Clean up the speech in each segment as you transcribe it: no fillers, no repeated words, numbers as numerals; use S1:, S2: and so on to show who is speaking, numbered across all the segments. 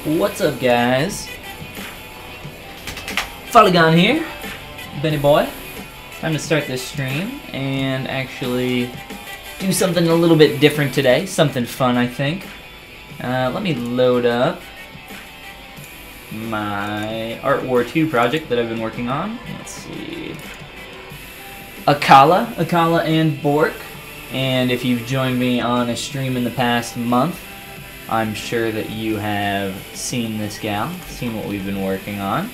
S1: What's up, guys? Follygon here, Benny boy. Time to start this stream and actually do something a little bit different today. Something fun, I think. Let me load up my Art War 2 project that I've been working on. Let's see. Akala and Bork. And if you've joined me on a stream in the past month, I'm sure that you have seen this gal, seen what we've been working on.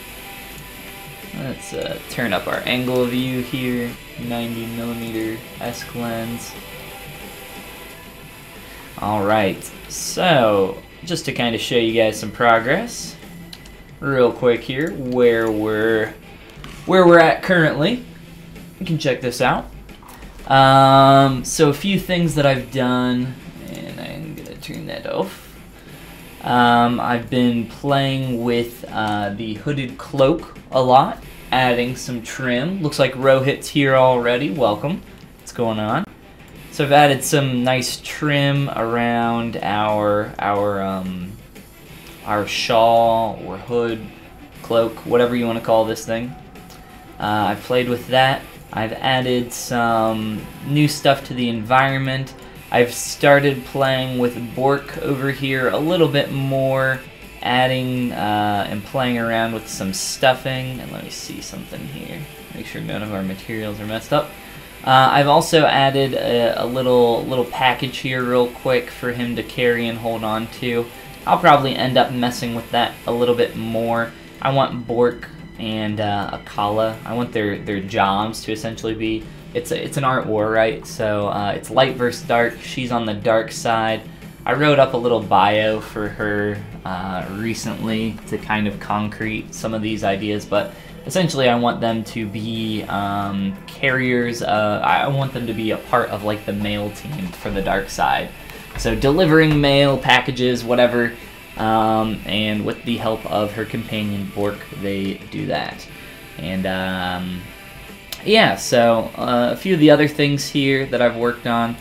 S1: Let's turn up our angle of view here, 90mm ESC lens. Alright, so just to kind of show you guys some progress, real quick here, where we're at currently. You can check this out. So a few things that I've done, and I'm gonna turn that off. I've been playing with the hooded cloak a lot, adding some trim. Looks like Rohit's here already. Welcome. What's going on? So I've added some nice trim around our shawl or hood, cloak, whatever you want to call this thing. I've played with that. I've added some new stuff to the environment. I've started playing with Bork over here a little bit more, adding and playing around with some stuffing. And let me see something here. Make sure none of our materials are messed up. I've also added a little package here real quick for him to carry and hold on to. I'll probably end up messing with that a little bit more. I want Bork and Akala, I want their jobs to essentially be, it's an art war, right? So it's light versus dark. She's on the dark side. I wrote up a little bio for her recently to kind of concrete some of these ideas, but essentially I want them to be carriers. I want them to be a part of like the mail team for the dark side. So delivering mail, packages, whatever. And with the help of her companion Bork, they do that. And yeah, so a few of the other things here that I've worked on,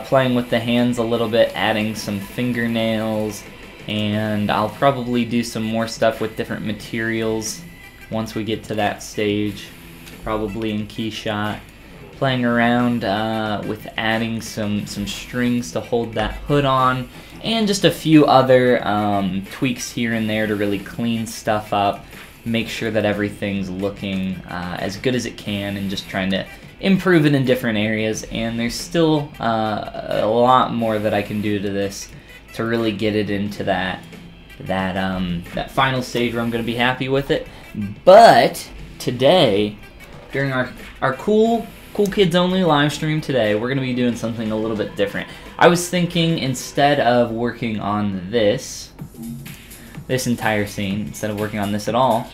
S1: playing with the hands a little bit, adding some fingernails, and I'll probably do some more stuff with different materials once we get to that stage, probably in Keyshot. Playing around with adding some strings to hold that hood on, and just a few other tweaks here and there to really clean stuff up, make sure that everything's looking as good as it can, and just trying to improve it in different areas. And there's still a lot more that I can do to this to really get it into that final stage where I'm going to be happy with it. But today, during our cool Kids Only live stream today, we're going to be doing something a little bit different. I was thinking, instead of working on this entire scene, instead of working on this at all,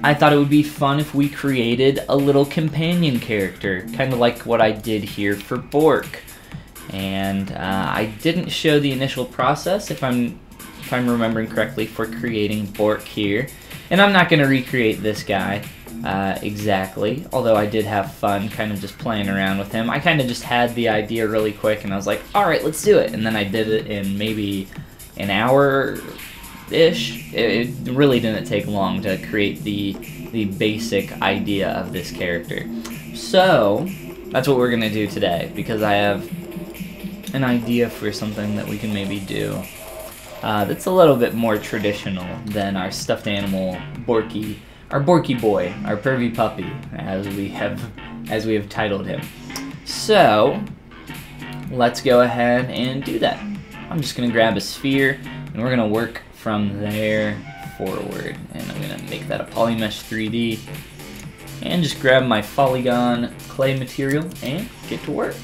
S1: I thought it would be fun if we created a little companion character, kind of like what I did here for Bork. And I didn't show the initial process, if I'm remembering correctly, for creating Bork here. And I'm not going to recreate this guy exactly, although I did have fun kind of just playing around with him. I kind of just had the idea really quick, and I was like, alright, let's do it. And then I did it in maybe an hour-ish. It really didn't take long to create the basic idea of this character. So, that's what we're going to do today, because I have an idea for something that we can maybe do that's a little bit more traditional than our stuffed animal Borky, our Borky boy, our pervy puppy, as we have titled him. So let's go ahead and do that. I'm just gonna grab a sphere, and we're gonna work from there forward. And I'm gonna make that a Polymesh 3D, and just grab my Follygon clay material and get to work.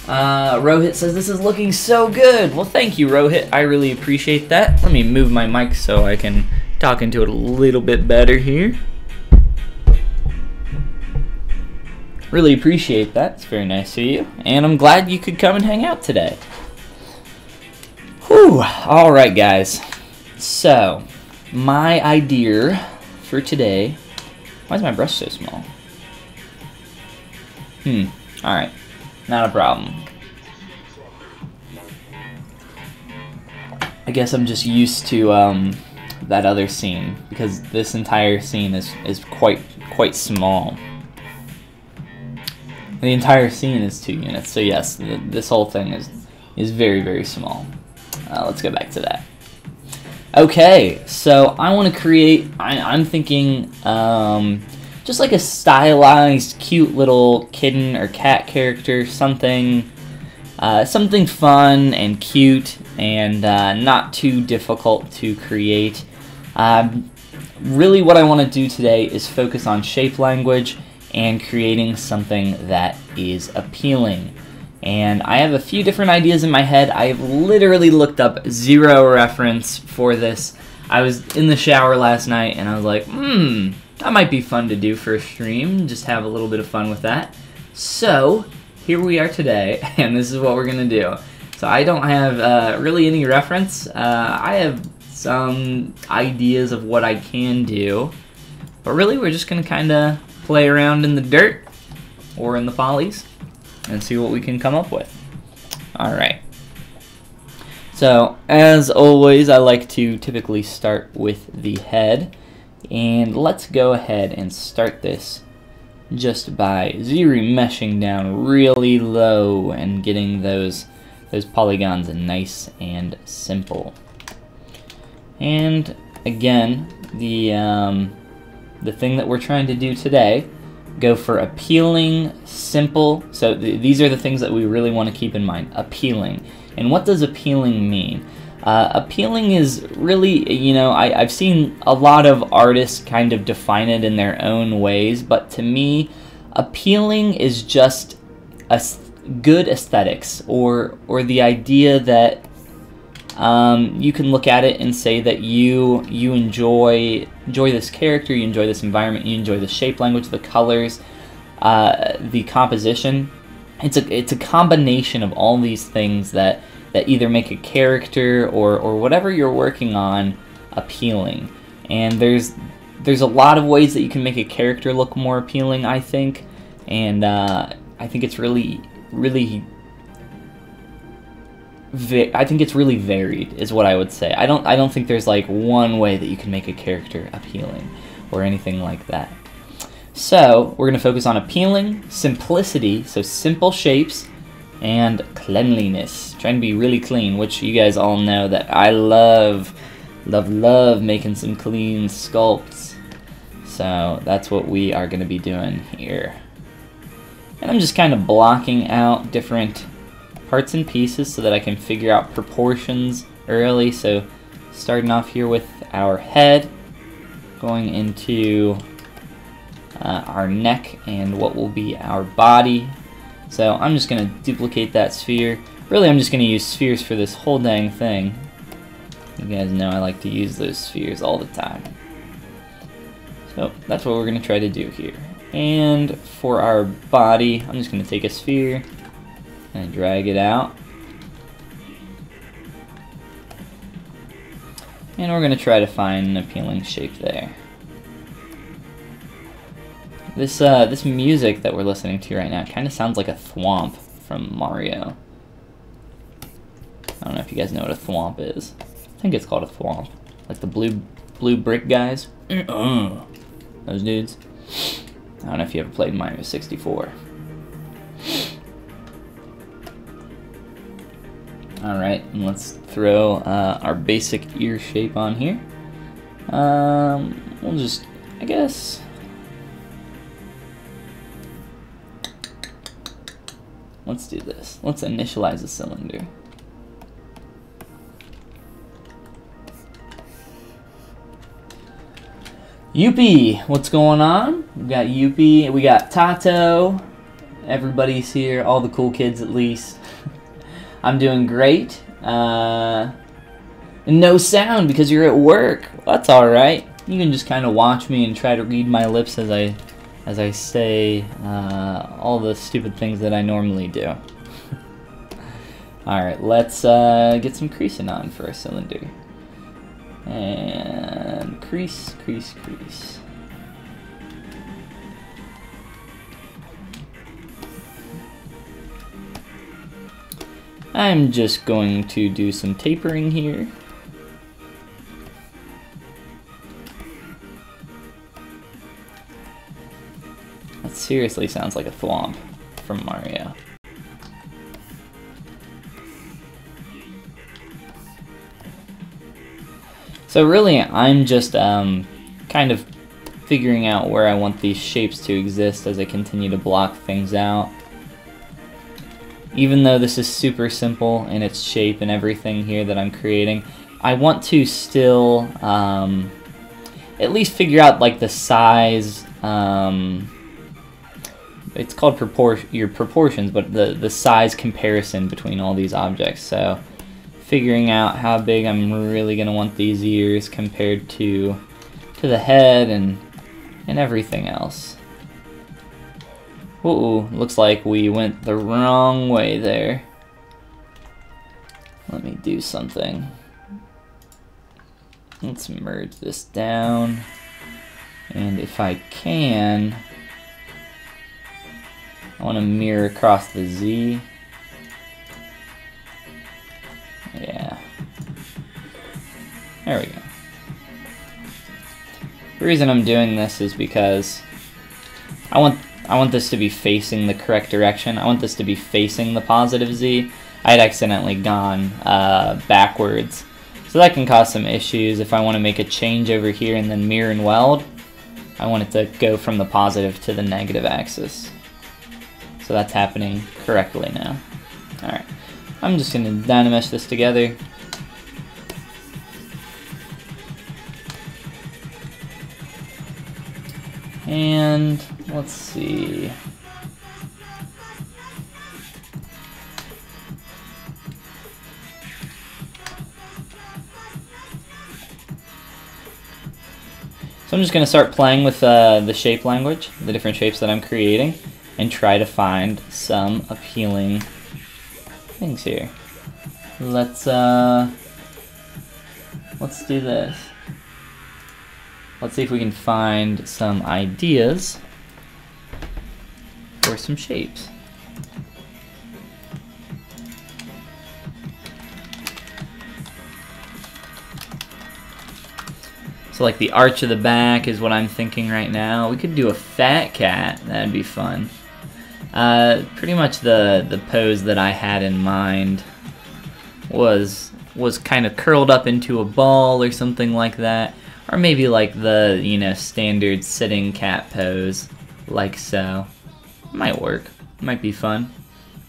S1: Rohit says, this is looking so good. Well, thank you, Rohit. I really appreciate that. Let me move my mic so I can talk into it a little bit better here. Really appreciate that. It's very nice of you. And I'm glad you could come and hang out today. Whew. Alright, guys. So, my idea for today... Why is my brush so small? Alright. Not a problem. I guess I'm just used to that other scene, because this entire scene is quite small. The entire scene is 2 units, so yes, this whole thing is very small. Let's go back to that. Okay, so I want to create, I'm thinking just like a stylized, cute little kitten or cat character, something fun and cute and not too difficult to create. Really what I want to do today is focus on shape language and creating something that is appealing. And I have a few different ideas in my head. I've literally looked up zero reference for this. I was in the shower last night and I was like, that might be fun to do for a stream, just have a little bit of fun with that. So here we are today, and this is what we're gonna do. So I don't have really any reference. I have some ideas of what I can do, but really we're just gonna kind of play around in the dirt or in the polys and see what we can come up with. Alright. So, as always, I like to typically start with the head. And let's go ahead and start this just by Z-meshing down really low and getting those polygons nice and simple. And again, the thing that we're trying to do today, go for appealing, simple. So these are the things that we really want to keep in mind. Appealing. And what does appealing mean? Appealing is really, you know, I've seen a lot of artists kind of define it in their own ways, but to me, appealing is just a good aesthetics, or the idea that you can look at it and say that you enjoy this character, you enjoy this environment, you enjoy the shape language, the colors, the composition. It's a combination of all these things that either make a character or whatever you're working on appealing. And there's a lot of ways that you can make a character look more appealing, I think. And I think it's really varied, is what I would say. I don't think there's like one way that you can make a character appealing or anything like that. So we're gonna focus on appealing, simplicity, so simple shapes, and cleanliness. Trying to be really clean, which you guys all know that I love making some clean sculpts. So that's what we are gonna be doing here. And I'm just kind of blocking out different parts and pieces so that I can figure out proportions early. So starting off here with our head, going into our neck and what will be our body. So I'm just going to duplicate that sphere. Really, I'm just going to use spheres for this whole dang thing. You guys know I like to use those spheres all the time. So that's what we're going to try to do here. And for our body, I'm just going to take a sphere and drag it out. And we're going to try to find an appealing shape there. This music that we're listening to right now kind of sounds like a thwomp from Mario. I don't know if you guys know what a thwomp is. I think it's called a thwomp. Like the blue brick guys. Those dudes. I don't know if you ever played Mario 64. Alright, and let's throw our basic ear shape on here. We'll just, I guess... Let's do this. Let's initialize the cylinder. Yuppie, what's going on? We got Yuppie, we got Tato. Everybody's here, all the cool kids at least. I'm doing great. No sound because you're at work. That's alright. You can just kind of watch me and try to read my lips as I say all the stupid things that I normally do. Alright, let's get some creasing on for our cylinder. And crease, crease, crease. I'm just going to do some tapering here. That seriously sounds like a thwomp from Mario. So really, I'm just kind of figuring out where I want these shapes to exist as I continue to block things out. Even though this is super simple in its shape and everything here that I'm creating, I want to still at least figure out like the size. It's called your proportions, but the size comparison between all these objects. So figuring out how big I'm really gonna want these ears compared to the head and everything else. Ooh, looks like we went the wrong way there. Let me do something. Let's merge this down. And if I can, I want to mirror across the Z. Yeah. There we go. The reason I'm doing this is because I want this to be facing the correct direction. I want this to be facing the positive Z. I had accidentally gone backwards. So that can cause some issues. If I want to make a change over here and then mirror and weld, I want it to go from the positive to the negative axis. So that's happening correctly now. Alright, I'm just going to Dynamesh this together. And let's see. So I'm just going to start playing with the shape language, the different shapes that I'm creating, and try to find some appealing things here. Let's do this. Let's see if we can find some ideas for some shapes. So like the arch of the back is what I'm thinking right now. We could do a fat cat, that'd be fun. Pretty much the pose that I had in mind was kind of curled up into a ball or something like that. Or maybe like the, you know, standard sitting cat pose, like so. Might work, might be fun.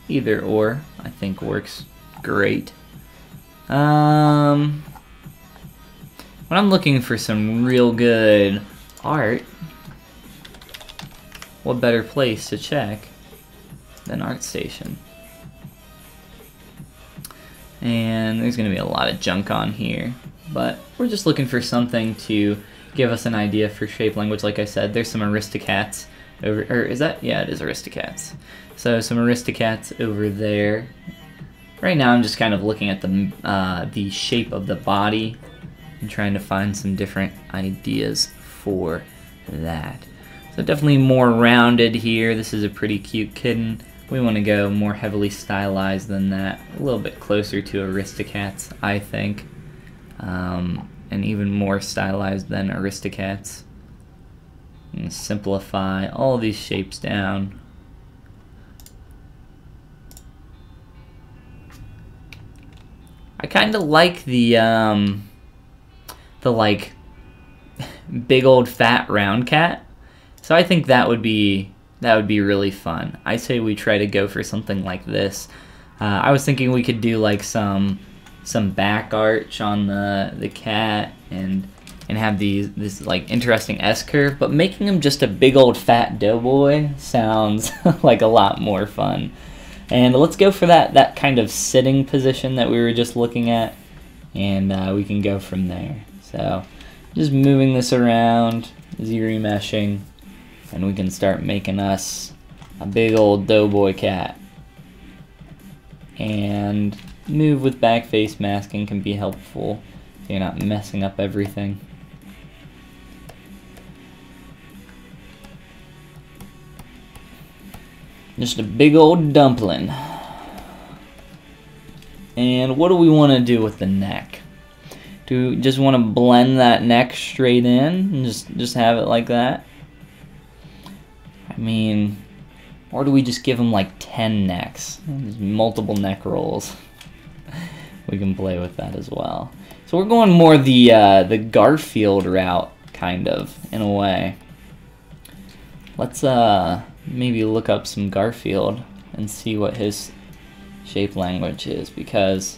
S1: Either or, I think works great. When I'm looking for some real good art, what better place to check than ArtStation? And there's going to be a lot of junk on here, but we're just looking for something to give us an idea for shape language. Like I said, there's some Aristocats over, or is that? Yeah, it is Aristocats. So some Aristocats over there. Right now I'm just kind of looking at the shape of the body and trying to find some different ideas for that. So definitely more rounded here. This is a pretty cute kitten. We want to go more heavily stylized than that. A little bit closer to Aristocats, I think. And even more stylized than Aristocats. And simplify all these shapes down. I kind of like the like big old fat round cat. So I think that would be really fun. I say we try to go for something like this. I was thinking we could do like some back arch on the cat and have this like interesting S curve, but making him just a big old fat doughboy sounds like a lot more fun. And let's go for that kind of sitting position that we were just looking at, and we can go from there. So just moving this around, Z-remeshing, and we can start making us a big old doughboy cat. And move with back face masking can be helpful so you're not messing up everything. Just a big old dumpling. And what do we want to do with the neck? Do we just want to blend that neck straight in and just have it like that? I mean, or do we just give him like 10 necks? There's multiple neck rolls. We can play with that as well. So we're going more the Garfield route, kind of, in a way. Let's maybe look up some Garfield and see what his shape language is, because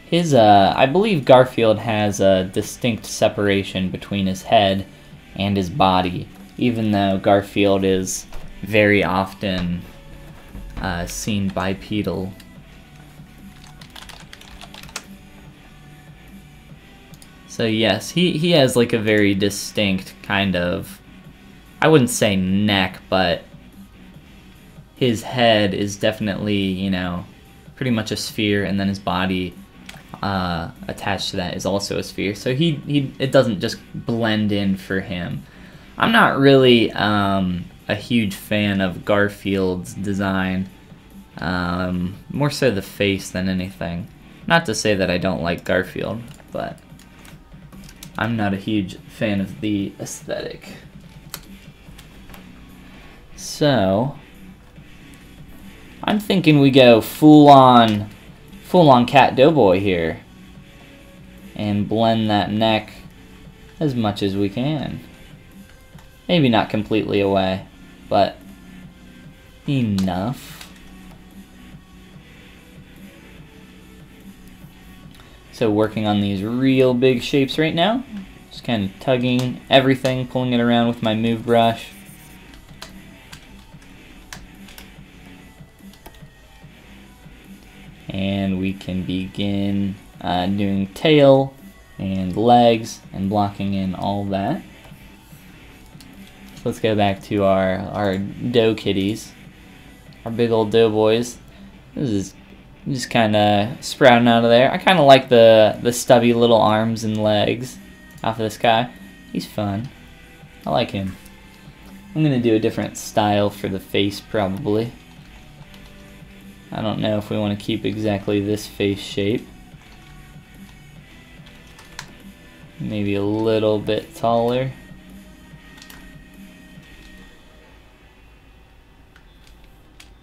S1: his I believe Garfield has a distinct separation between his head and his body, even though Garfield is very often seen bipedal. So yes, he has like a very distinct kind of, I wouldn't say neck, but his head is definitely, you know, pretty much a sphere, and then his body attached to that is also a sphere. So it doesn't just blend in for him. I'm not really a huge fan of Garfield's design, more so the face than anything. Not to say that I don't like Garfield, but I'm not a huge fan of the aesthetic. So I'm thinking we go full-on Cat Doughboy here and blend that neck as much as we can. Maybe not completely away, but enough. So working on these real big shapes right now. Just kind of tugging everything, pulling it around with my move brush. And we can begin doing tail and legs and blocking in all that. So let's go back to our dough kitties, our big old doughboys. This is just kind of sprouting out of there. I kind of like the stubby little arms and legs off of this guy. He's fun. I like him. I'm gonna do a different style for the face probably. I don't know if we want to keep exactly this face shape. Maybe a little bit taller.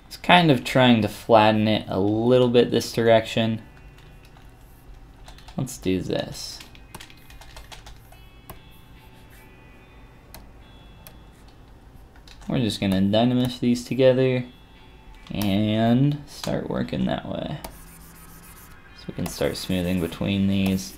S1: It's kind of trying to flatten it a little bit this direction. Let's do this. We're just going to dynamesh these together and start working that way. So we can start smoothing between these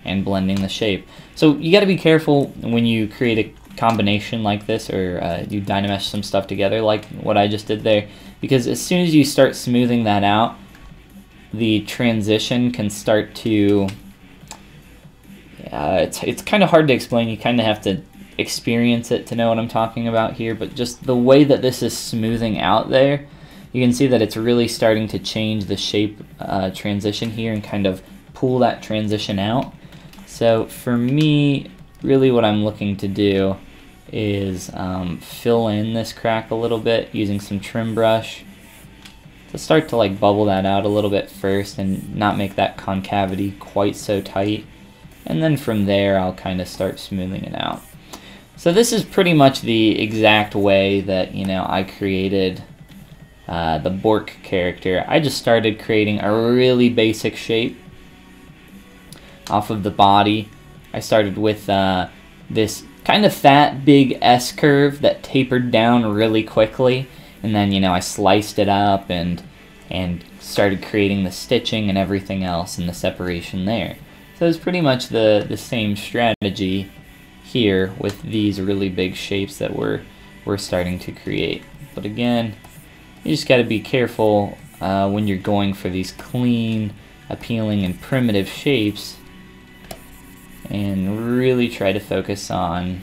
S1: and blending the shape. So you got to be careful when you create a combination like this, or you dynamesh some stuff together like what I just did there, because as soon as you start smoothing that out, the transition can start to, it's kind of hard to explain. You kind of have to experience it to know what I'm talking about here, but just the way that this is smoothing out there, you can see that it's really starting to change the shape transition here and kind of pull that transition out. So for me, really what I'm looking to do is fill in this crack a little bit using some trim brush to start to like bubble that out a little bit first and not make that concavity quite so tight. And then from there, I'll kind of start smoothing it out. So this is pretty much the exact way that, you know, I created the Bork character. I just started creating a really basic shape off of the body. I started with this kind of fat, big S curve that tapered down really quickly, and then, you know, I sliced it up and started creating the stitching and everything else and the separation there. So it's pretty much the same strategy here with these really big shapes that we're starting to create. But again, you just got to be careful when you're going for these clean, appealing, and primitive shapes, and really try to focus on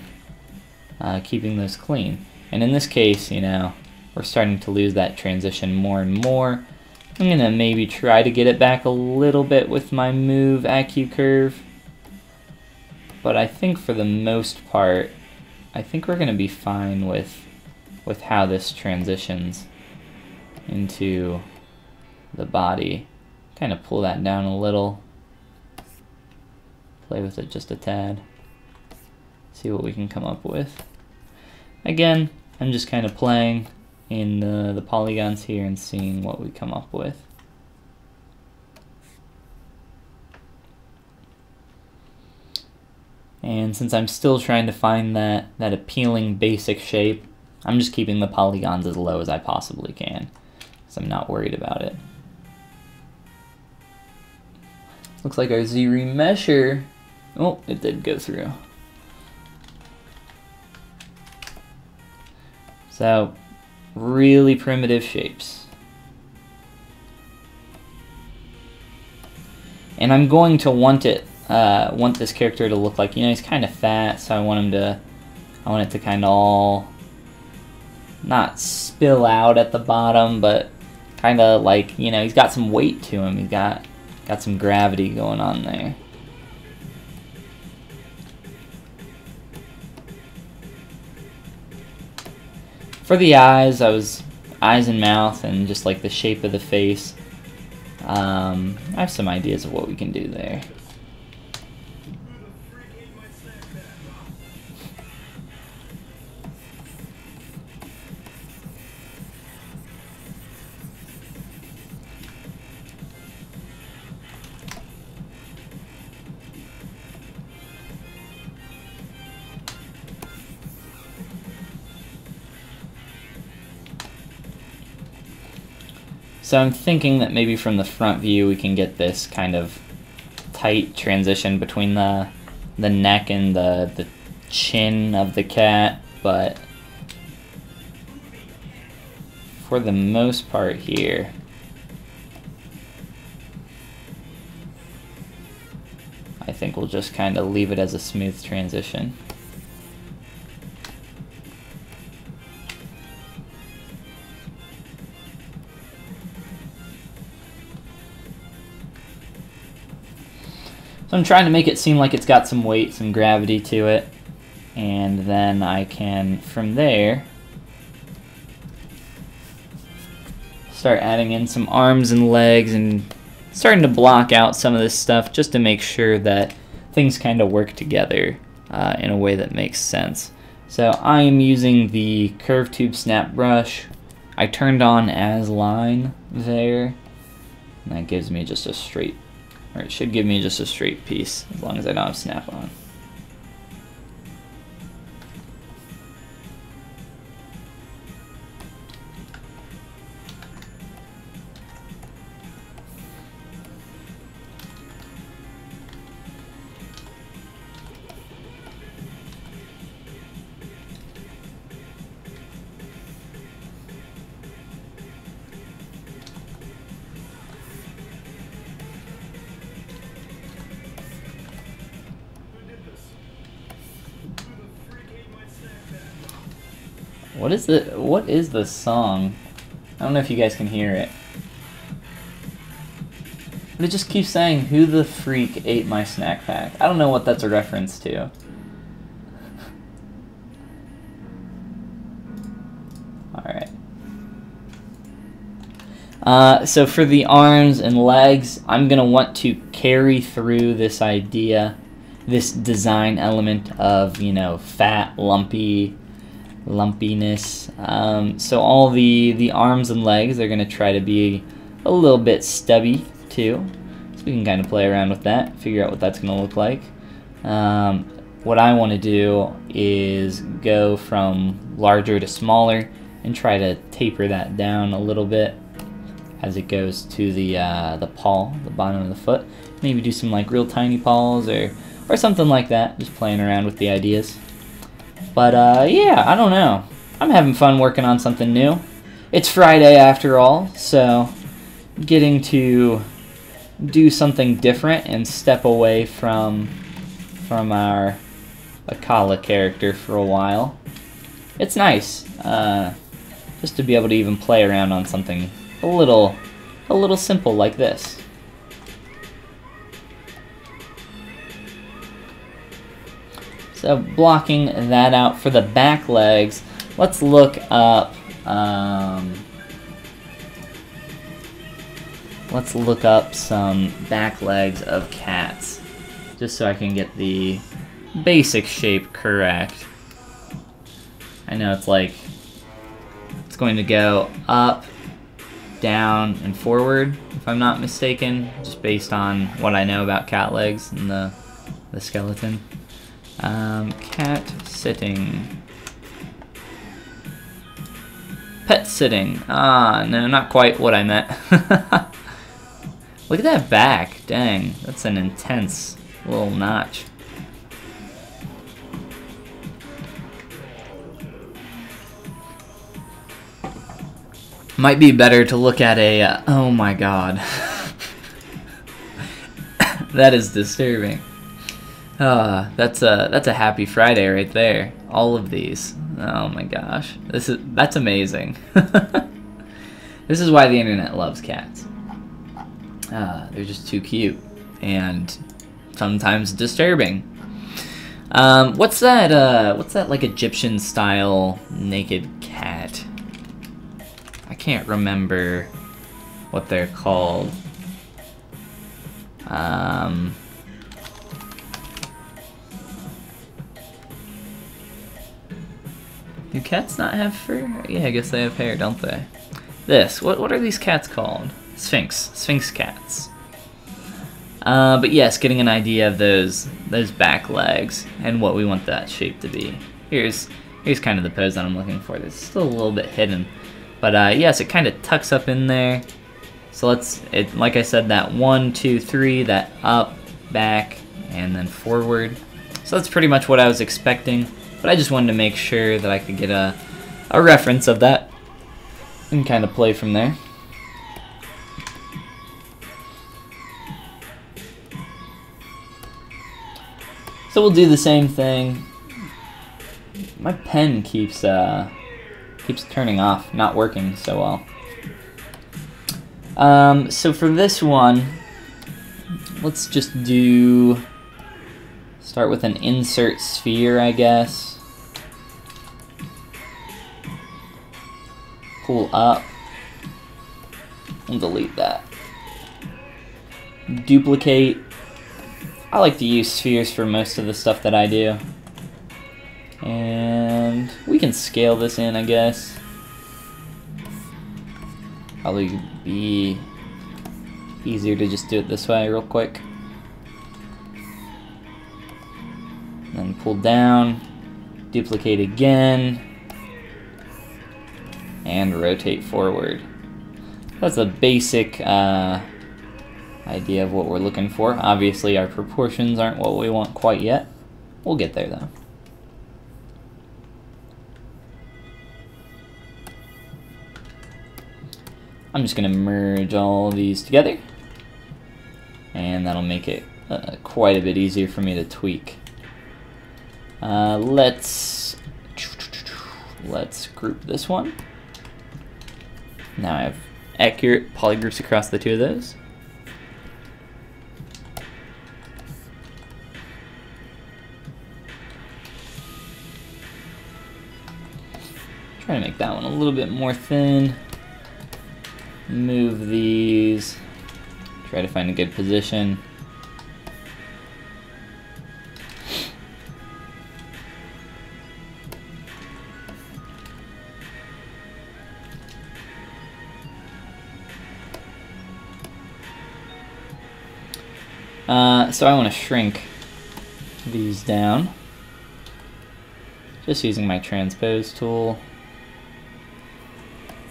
S1: keeping those clean. And in this case, you know, we're starting to lose that transition more and more. I'm gonna maybe try to get it back a little bit with my move AQ curve, but I think for the most part, I think we're gonna be fine with how this transitions into the body. Kind of pull that down a little, play with it just a tad, see what we can come up with. Again, I'm just kind of playing in the polygons here and seeing what we come up with. And since I'm still trying to find that appealing basic shape, I'm just keeping the polygons as low as I possibly can, because I'm not worried about it. Looks like our Z-remesher, oh, it did go through. So, really primitive shapes. And I'm going to want this character to look like, he's kind of fat, so I want it to kind of all not spill out at the bottom, but kind of like, he's got some weight to him. He's got some gravity going on there. For the eyes, eyes and mouth and just like the shape of the face. I have some ideas of what we can do there. So I'm thinking that maybe from the front view we can get this kind of tight transition between the neck and the chin of the cat, but for the most part here, I think we'll just kind of leave it as a smooth transition. So I'm trying to make it seem like it's got some weight, some gravity to it, and then I can, from there, start adding in some arms and legs and starting to block out some of this stuff just to make sure that things kind of work together in a way that makes sense. So I am using the Curve Tube Snap Brush. I turned on as line there, and that gives me just a straight, or it should give me just a straight piece as long as I don't have snap on. What is the song? I don't know if you guys can hear it. But it just keeps saying, "Who the freak ate my snack pack?" I don't know what that's a reference to. Alright. So for the arms and legs, I'm going to want to carry through this idea, this design element of, fat, lumpiness. So all the arms and legs are going to try to be a little bit stubby too. So we can kind of play around with that, figure out what that's going to look like. What I want to do is go from larger to smaller and try to taper that down a little bit as it goes to the paw, the bottom of the foot. Maybe do some like real tiny paws or something like that, just playing around with the ideas. But yeah, I don't know. I'm having fun working on something new. It's Friday after all, so getting to do something different and step away from our Akala character for a while. It's nice just to be able to even play around on something a little simple like this. So blocking that out for the back legs, let's look up some back legs of cats, just so I can get the basic shape correct. I know it's like It's going to go up, down, and forward, if I'm not mistaken, just based on what I know about cat legs and the skeleton. Cat sitting. Pet sitting. Ah, no, not quite what I meant. Look at that back. Dang, that's an intense little notch. Might be better to look at a, oh my god. That is disturbing. That's a happy Friday right there. All of these. Oh my gosh. That's amazing. This is why the internet loves cats. They're just too cute and sometimes disturbing. What's that like Egyptian style naked cat? I can't remember what they're called. Do cats not have fur? Yeah, I guess they have hair, don't they? What are these cats called? Sphinx cats. But yes, getting an idea of those back legs and what we want that shape to be. Here's kind of the pose that I'm looking for. It's still a little bit hidden. But yes, it kind of tucks up in there. So like I said, that 1, 2, 3, that up, back, and then forward. So that's pretty much what I was expecting. But I just wanted to make sure that I could get a reference of that and kind of play from there. So we'll do the same thing. My pen keeps turning off, not working so well. So for this one, let's just start with an insert sphere, I guess. Pull up and delete that. Duplicate. I like to use spheres for most of the stuff that I do. And we can scale this in, I guess. Probably be easier to just do it this way real quick. Then pull down, duplicate again, and rotate forward. That's a basic idea of what we're looking for. Obviously our proportions aren't what we want quite yet. We'll get there though. I'm just going to merge all these together, and that'll make it quite a bit easier for me to tweak. Let's group this one. Now I have accurate polygroups across the two of those. Try to make that one a little bit more thin. Move these. Try to find a good position. So I want to shrink these down. Just using my transpose tool.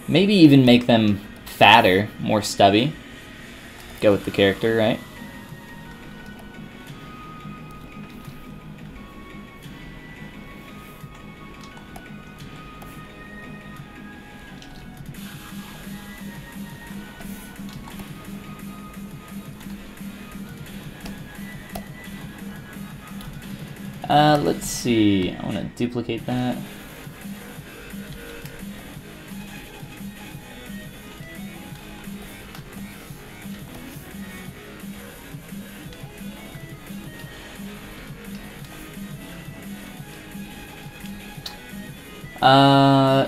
S1: Maybe even make them fatter, more stubby. Go with the character, right? Let's see. I want to duplicate that.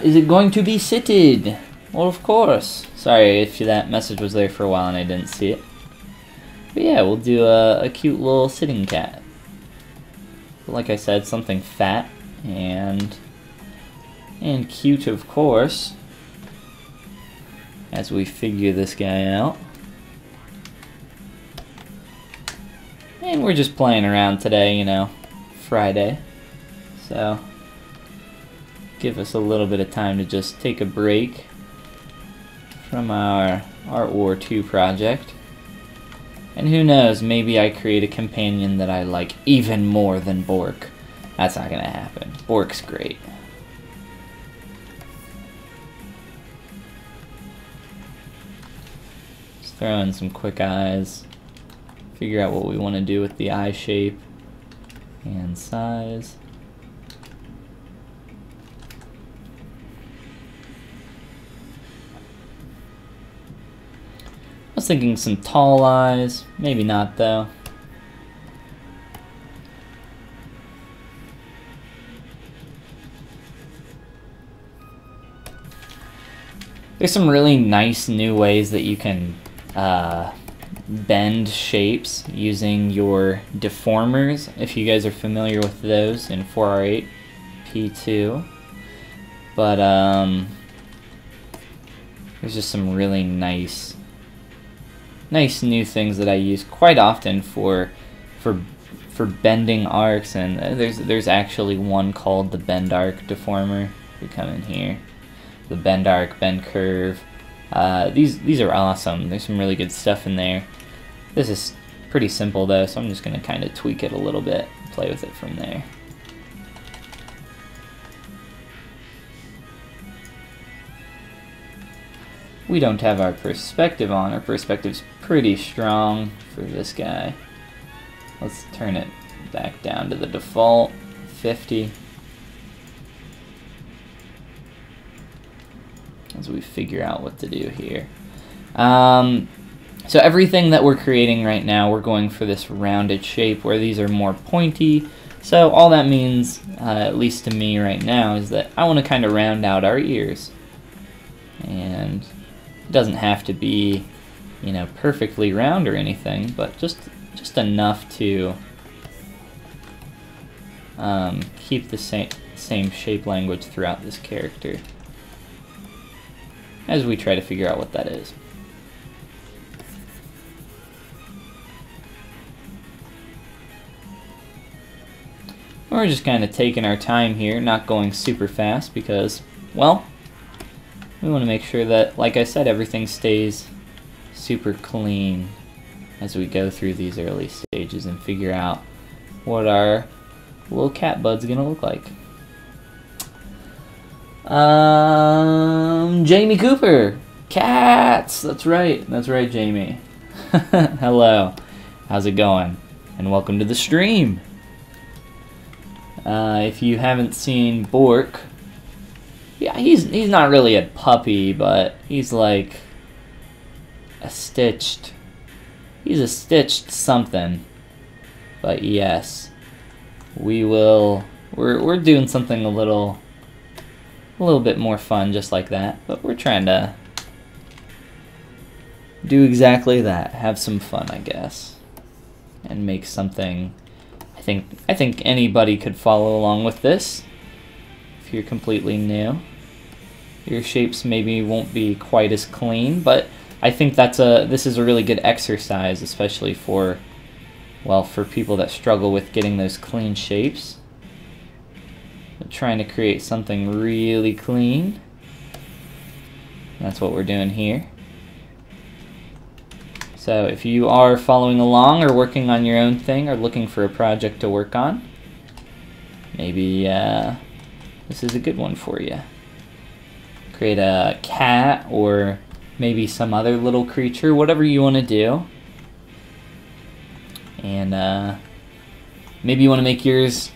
S1: Is it going to be seated? Well, of course. Sorry if that message was there for a while and I didn't see it. But yeah, we'll do a cute little sitting cat. But like I said, something fat and cute, of course. as we figure this guy out. And we're just playing around today, you know, Friday. So, give us a little bit of time to just take a break from our War 2 project. And who knows, maybe I create a companion that I like even more than Bork. That's not gonna happen. Bork's great. Just throw in some quick eyes. Figure out what we want to do with the eye shape and size. I was thinking some tall eyes, maybe not though. There's some really nice new ways that you can bend shapes using your deformers, if you guys are familiar with those in 4R8 P2. But there's just some really nice new things that I use quite often for bending arcs, and there's actually one called the bend arc deformer. We come in here, the bend arc, bend curve. These are awesome. There's some really good stuff in there. This is pretty simple though, so I'm just going to kind of tweak it a little bit, play with it from there. We don't have our perspective on. Our perspective's pretty strong for this guy. Let's turn it back down to the default, 50. As we figure out what to do here. So everything that we're creating right now, we're going for this rounded shape where these are more pointy. So all that means, at least to me right now, is that I want to kind of round out our ears. And it doesn't have to be, you know, perfectly round or anything, but just enough to keep the same shape language throughout this character, as we try to figure out what that is. We're just kind of taking our time here, not going super fast because, well, we want to make sure that, like I said, everything stays super clean as we go through these early stages and figure out what our little cat bud's gonna look like. Jamie Cooper, cats. That's right, Jamie. Hello, how's it going? And welcome to the stream. If you haven't seen Bork, yeah, he's not really a puppy, but he's like he's a stitched something. But yes, we're doing something a little bit more fun, just like that. But we're trying to do exactly that, have some fun, I guess, and make something. I think anybody could follow along with this. If you're completely new, your shapes maybe won't be quite as clean, but I think this is a really good exercise, especially for people that struggle with getting those clean shapes. But trying to create something really clean. That's what we're doing here. So if you are following along or working on your own thing or looking for a project to work on, maybe this is a good one for you. Create a cat or maybe some other little creature, whatever you want to do. And maybe you want to make yours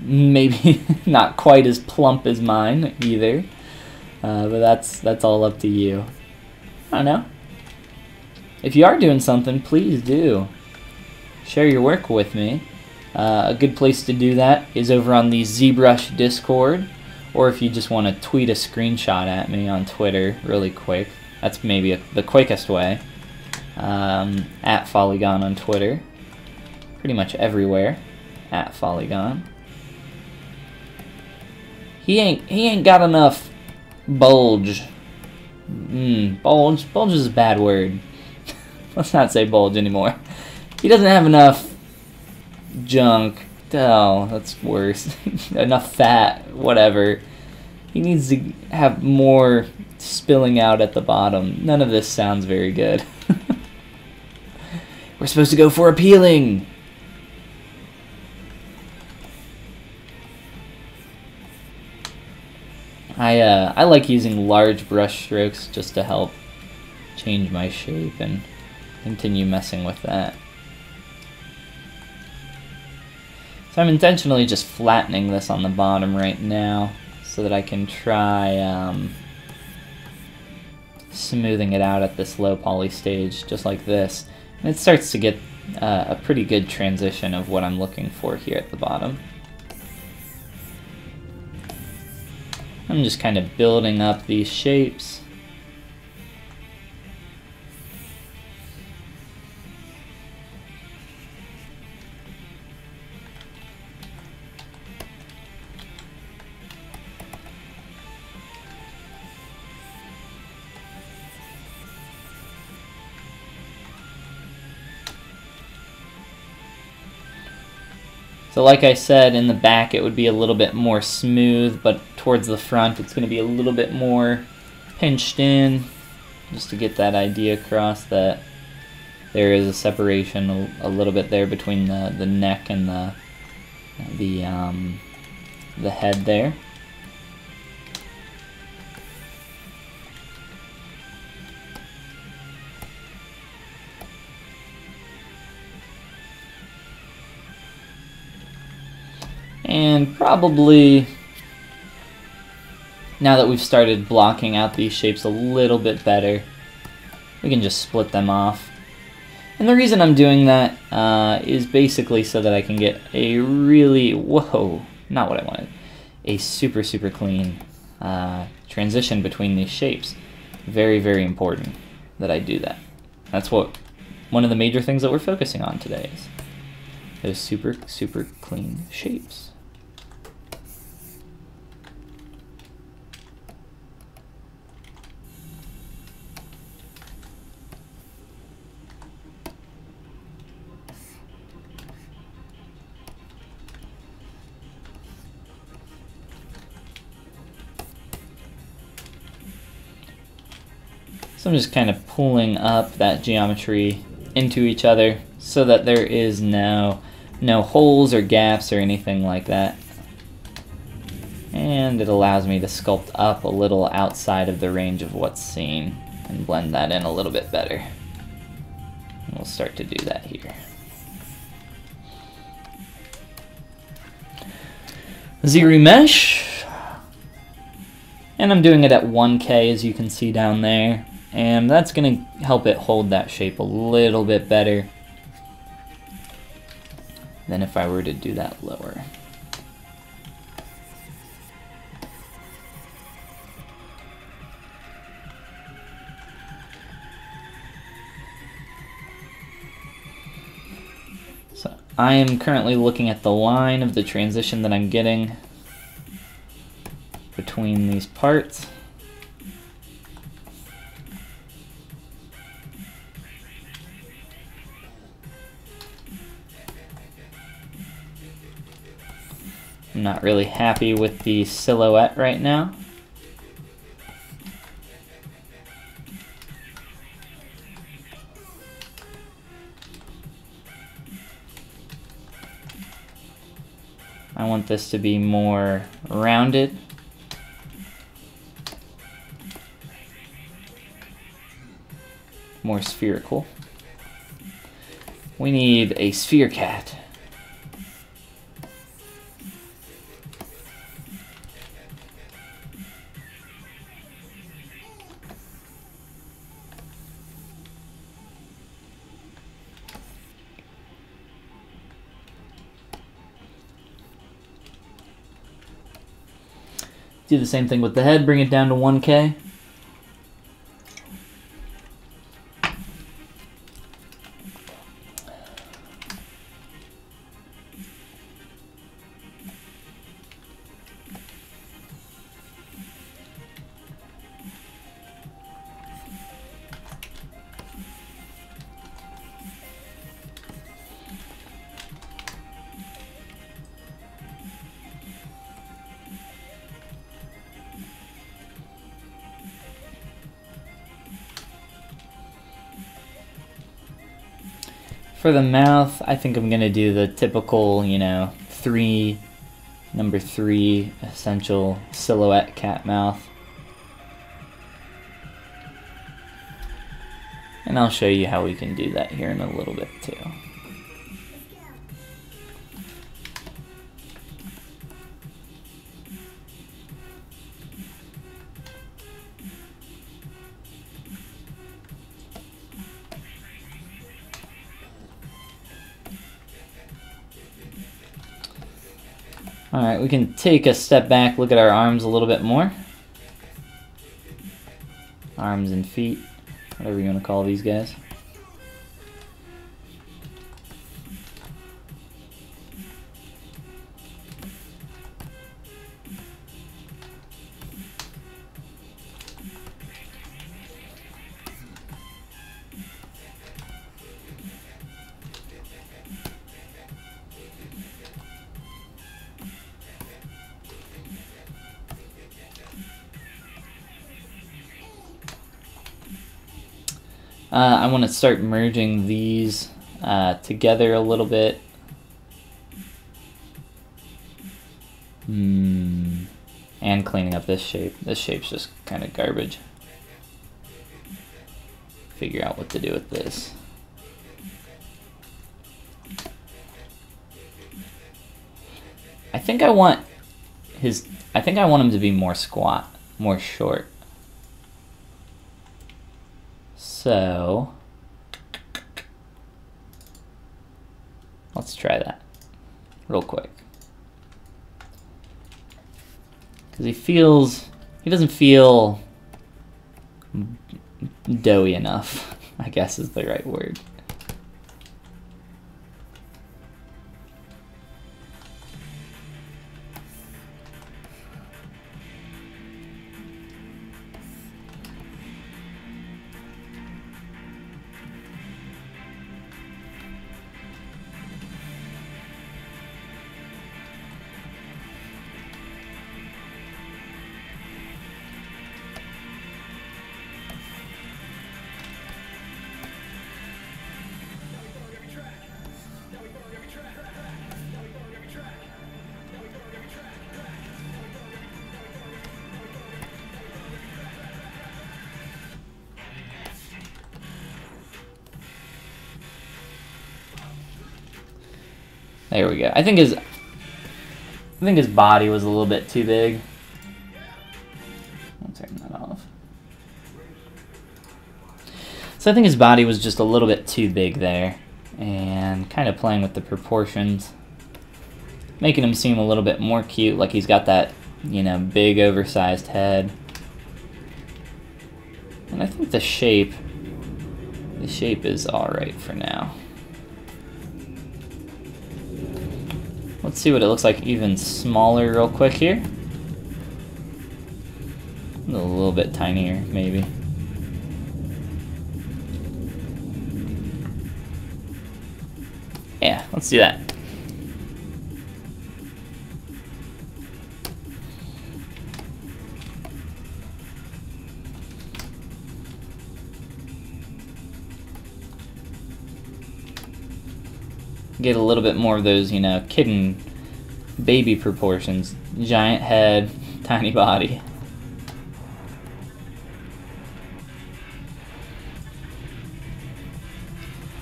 S1: maybe not quite as plump as mine either. But that's all up to you. I don't know. If you are doing something, please do share your work with me. A good place to do that is over on the ZBrush Discord, or if you just want to tweet a screenshot at me on Twitter really quick. That's maybe the quickest way. At Follygon on Twitter. Pretty much everywhere. At Follygon. He ain't got enough bulge Bulge. Bulge is a bad word. Let's not say bulge anymore. He doesn't have enough junk. Oh, that's worse. Enough fat, whatever. He needs to have more spilling out at the bottom. None of this sounds very good. We're supposed to go for appealing. I like using large brush strokes just to help change my shape and continue messing with that. So I'm intentionally just flattening this on the bottom right now so that I can try smoothing it out at this low poly stage, just like this. And it starts to get a pretty good transition of what I'm looking for here at the bottom. I'm just kind of building up these shapes. So like I said, in the back it would be a little bit more smooth, but towards the front it's going to be a little bit more pinched in, just to get that idea across that there is a separation a little bit there between the neck and the head there. And probably, now that we've started blocking out these shapes a little bit better, we can just split them off. And the reason I'm doing that is basically so that I can get a really, whoa, not what I wanted, a super, super clean transition between these shapes. Very, very important that I do that. That's what one of the major things that we're focusing on today is those super, super clean shapes. So I'm just kind of pulling up that geometry into each other so that there is no holes or gaps or anything like that. And it allows me to sculpt up a little outside of the range of what's seen and blend that in a little bit better. And we'll start to do that here. ZBrush. And I'm doing it at 1K, as you can see down there. And that's going to help it hold that shape a little bit better than if I were to do that lower. So I am currently looking at the line of the transition that I'm getting between these parts. I'm not really happy with the silhouette right now. I want this to be more rounded. More spherical. We need a sphere cat. Do the same thing with the head, bring it down to 1K. For the mouth, I think I'm gonna do the typical, you know, number 3 essential silhouette cat mouth. And I'll show you how we can do that here in a little bit too. Alright, we can take a step back, look at our arms a little bit more. Arms and feet, whatever you want to call these guys. I want to start merging these together a little bit. And cleaning up this shape. This shape's just kind of garbage. Figure out what to do with this. I think I want him to be more squat, more short. So let's try that real quick. Because he doesn't feel doughy enough, I guess is the right word. There we go. I think his body was a little bit too big. I'll turn that off. So I think his body was just a little bit too big there, and kind of playing with the proportions, making him seem a little bit more cute, like he's got that, you know, big oversized head. And I think the shape is all right for now. Let's see what it looks like even smaller real quick here. A little bit tinier, maybe. Yeah, let's do that. Get a little bit more of those, you know, kitten baby proportions. Giant head, tiny body.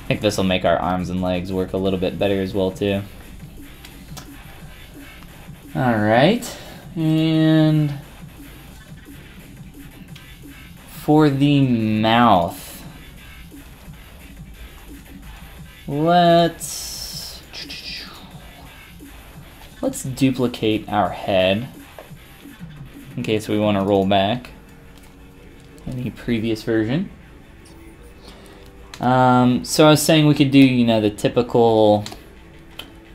S1: I think this will make our arms and legs work a little bit better as well too. Alright, and for the mouth, let's duplicate our head in case we want to roll back any previous version. So I was saying we could do, you know, the typical,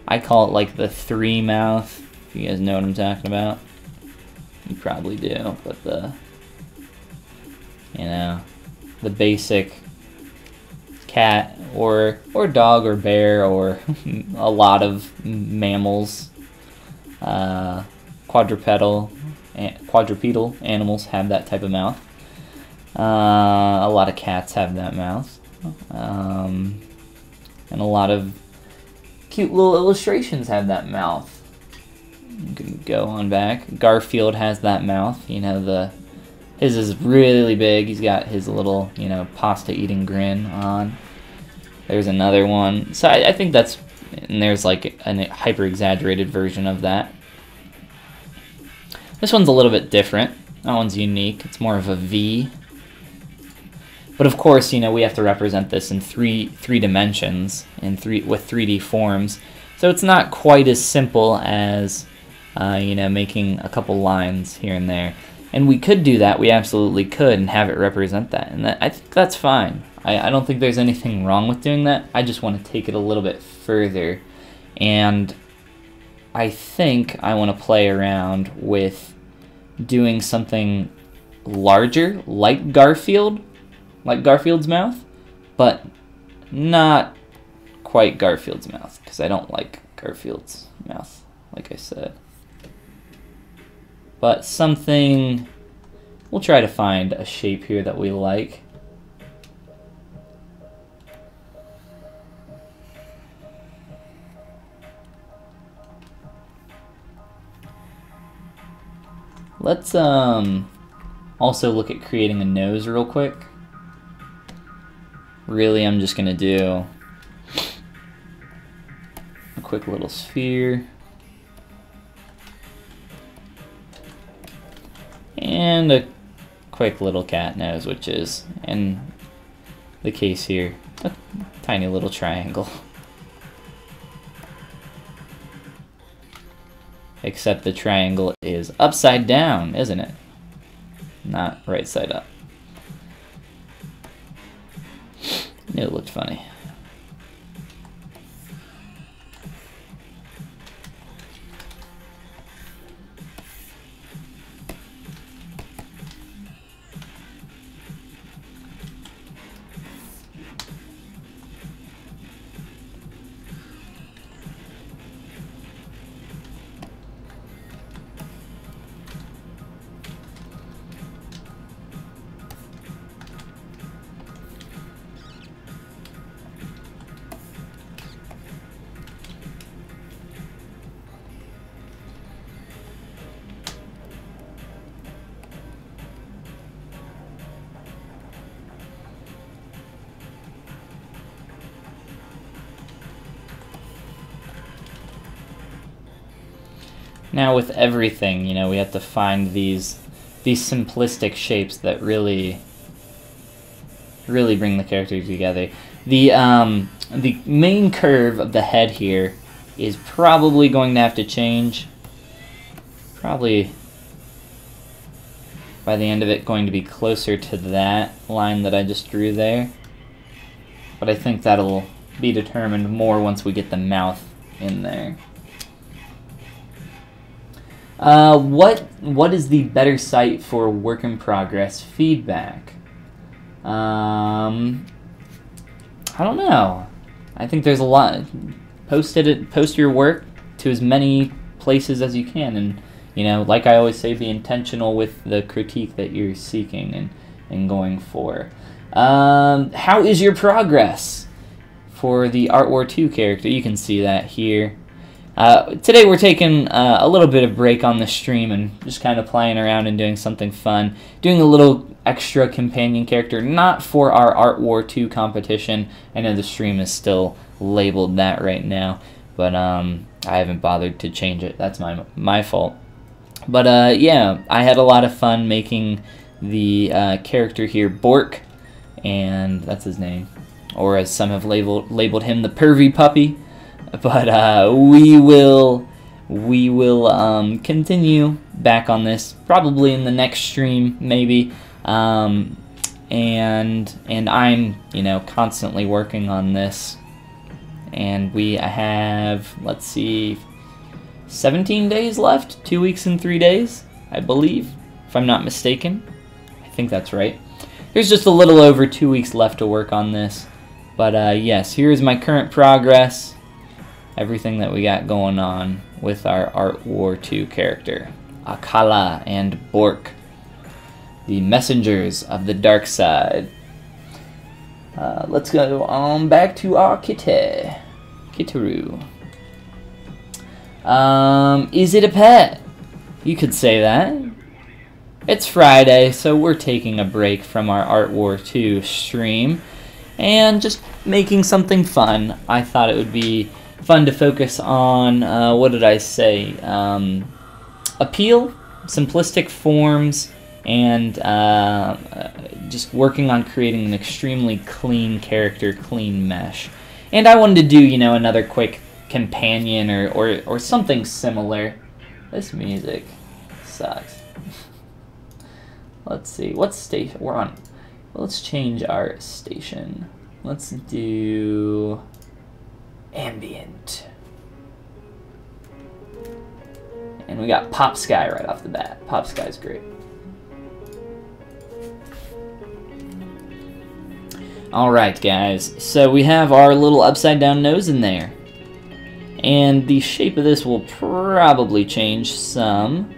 S1: I call it like the 3 mouth, if you guys know what I'm talking about. You probably do, but the, you know, the basic cat or dog or bear or a lot of mammals, quadrupedal animals have that type of mouth. A lot of cats have that mouth. And a lot of cute little illustrations have that mouth. You can go on back. Garfield has that mouth. You know, his is really big. He's got his little, you know, pasta eating grin on. There's another one. So I think that's, and there's like a hyper exaggerated version of that. This one's a little bit different. That one's unique. It's more of a V. But of course, you know, we have to represent this in three dimensions, with 3D forms. So it's not quite as simple as, you know, making a couple lines here and there. And we could do that. We absolutely could, and have it represent that. And I think that's fine. I don't think there's anything wrong with doing that. I just want to take it a little bit further. And I think I want to play around with doing something larger, like Garfield's mouth, but not quite Garfield's mouth, because I don't like Garfield's mouth, like I said. But something, we'll try to find a shape here that we like. Let's also look at creating a nose real quick. Really, I'm just gonna do a quick little sphere. And a quick little cat nose, which is, in the case here, a tiny little triangle. Except the triangle is upside down, isn't it? Not right side up. It looked funny. Now with everything, you know, we have to find these simplistic shapes that really bring the character together. The main curve of the head here is probably going to have to change. Probably by the end of it going to be closer to that line that I just drew there. But I think that'll be determined more once we get the mouth in there. What is the better site for work in progress feedback? I don't know. I think there's a lot. Post your work to as many places as you can, and you know, like I always say, be intentional with the critique that you're seeking and going for. How is your progress for the Art War 2 character? You can see that here. Today we're taking a little bit of break on the stream and just kind of playing around and doing something fun. Doing a little extra companion character, not for our Art War 2 competition. I know the stream is still labeled that right now, but I haven't bothered to change it. That's my fault. But yeah, I had a lot of fun making the character here, Bork, and that's his name. Or as some have labeled him, the pervy puppy. But we will continue back on this probably in the next stream, maybe. And I'm, you know, constantly working on this. And we have, let's see, 17 days left, 2 weeks and 3 days, I believe, if I'm not mistaken. I think that's right. There's just a little over 2 weeks left to work on this. But yes, here's my current progress. Everything that we got going on with our Art War 2 character, Akala and Bork, the messengers of the dark side. Let's go on back to our kitty. Kitteroo. Is it a pet? You could say that. It's Friday, so we're taking a break from our Art War 2 stream and just making something fun. I thought it would be fun to focus on, what did I say? Appeal, simplistic forms, and just working on creating an extremely clean character, clean mesh. And I wanted to do, you know, another quick companion or something similar. This music sucks. Let's see, what station we're on. Let's change our station. Let's do ambient. And we got Pop Sky right off the bat. Pop Sky's great. Alright guys, so we have our little upside down nose in there. And the shape of this will probably change some.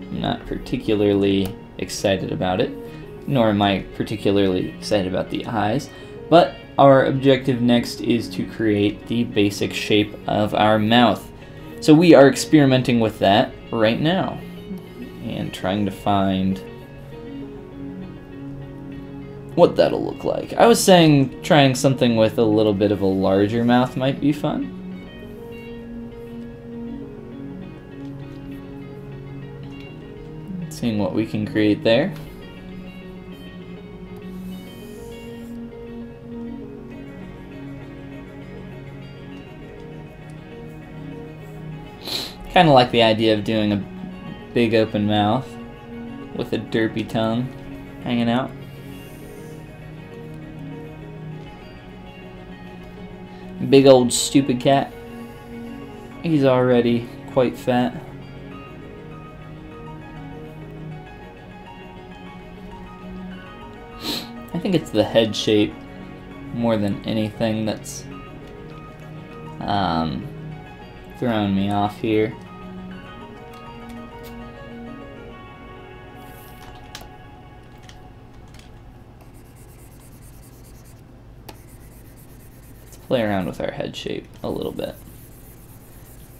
S1: I'm not particularly excited about it, nor am I particularly excited about the eyes, but our objective next is to create the basic shape of our mouth. So we are experimenting with that right now and trying to find what that'll look like. I was saying trying something with a little bit of a larger mouth might be fun. Seeing what we can create there. Kind of like the idea of doing a big open mouth with a derpy tongue hanging out. Big old stupid cat. He's already quite fat. I think it's the head shape more than anything that's throwing me off here. Let's play around with our head shape a little bit.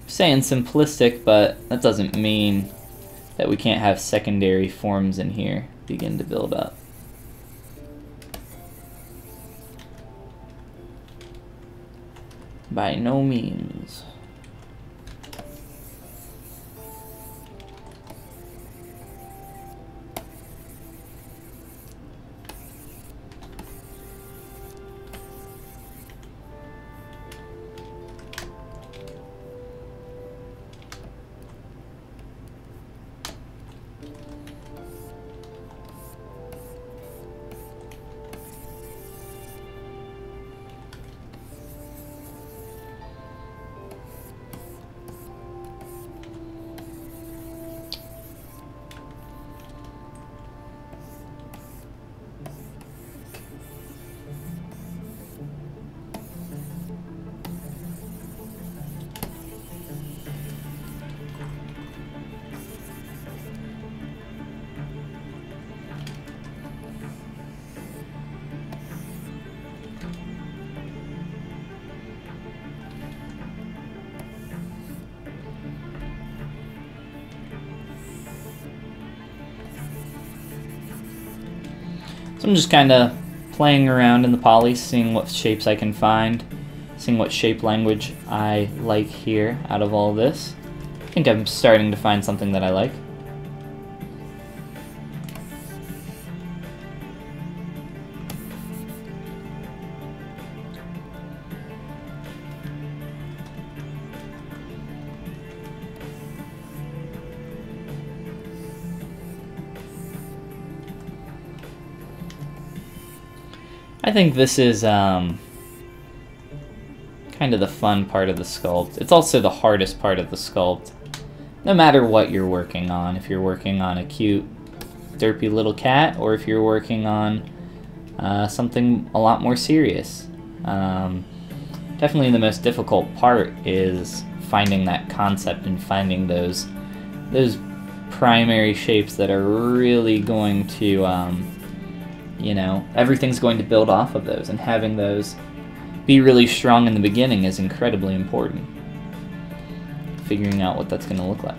S1: I'm saying simplistic, but that doesn't mean that we can't have secondary forms in here begin to build up. By no means. So I'm just kind of playing around in the poly, seeing what shapes I can find, seeing what shape language I like here out of all this. I think I'm starting to find something that I like. I think this is kind of the fun part of the sculpt. It's also the hardest part of the sculpt. No matter what you're working on, if you're working on a cute, derpy little cat, or if you're working on something a lot more serious. Definitely the most difficult part is finding that concept and finding those primary shapes that are really going to you know, everything's going to build off of those, and having those be really strong in the beginning is incredibly important. Figuring out what that's going to look like.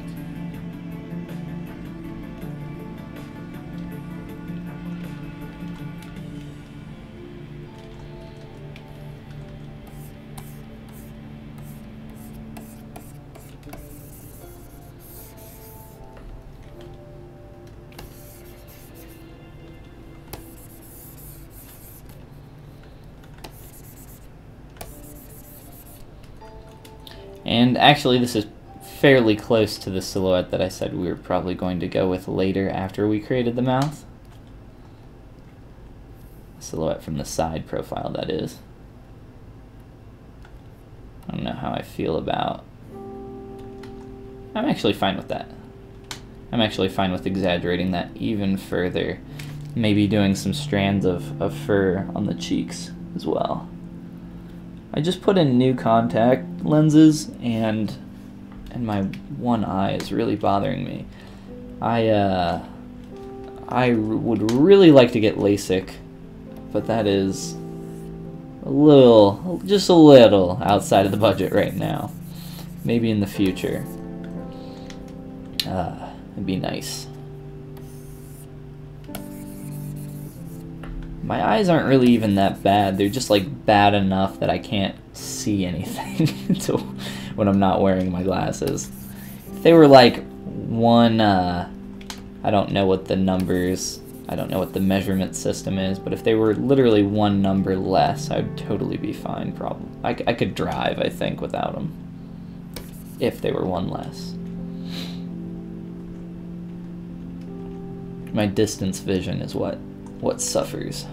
S1: And actually, this is fairly close to the silhouette that I said we were probably going to go with later after we created the mouth. Silhouette from the side profile, that is. I don't know how I feel about... I'm actually fine with that. I'm actually fine with exaggerating that even further. Maybe doing some strands of fur on the cheeks as well. I just put in new contact lenses, and my one eye is really bothering me. I would really like to get LASIK, but that is just a little outside of the budget right now. Maybe in the future. It'd be nice. My eyes aren't really even that bad. They're just like bad enough that I can't see anything when I'm not wearing my glasses. If they were like one, I don't know what the numbers, I don't know what the measurement system is, but if they were literally one number less, I'd totally be fine, probably. I could drive, I think, without them. If they were one less. My distance vision is what suffers.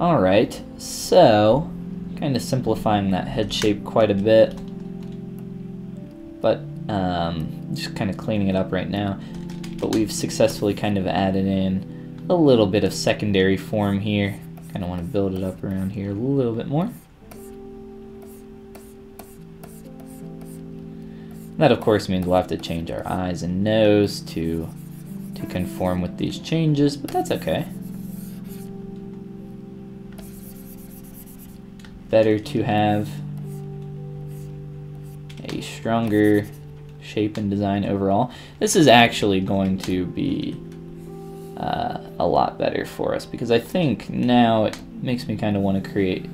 S1: Alright, so kind of simplifying that head shape quite a bit, but just kind of cleaning it up right now. But we've successfully kind of added in a little bit of secondary form here. Kind of want to build it up around here a little bit more. That of course means we'll have to change our eyes and nose to conform with these changes, but that's okay. Better to have a stronger shape and design overall. This is actually going to be a lot better for us, because I think now it makes me kind of want to create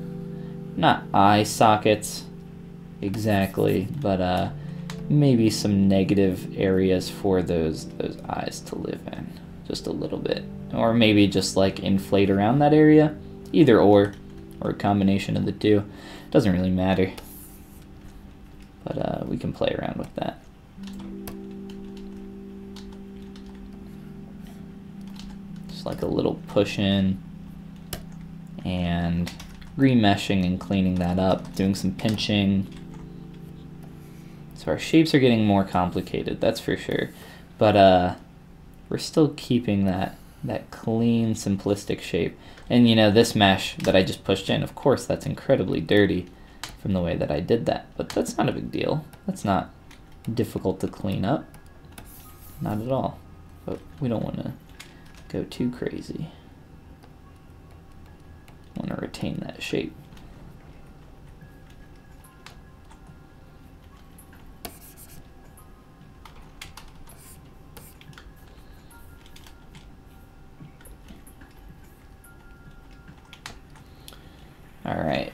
S1: not eye sockets exactly, but maybe some negative areas for those eyes to live in, just a little bit, or maybe just like inflate around that area, either or a combination of the two. Doesn't really matter, but we can play around with that. Just like a little push in and remeshing and cleaning that up, doing some pinching. So our shapes are getting more complicated, that's for sure. But we're still keeping that clean, simplistic shape. And you know, this mesh that I just pushed in, of course that's incredibly dirty from the way that I did that. But that's not a big deal. That's not difficult to clean up. Not at all. But we don't want to go too crazy. We want to retain that shape. Alright,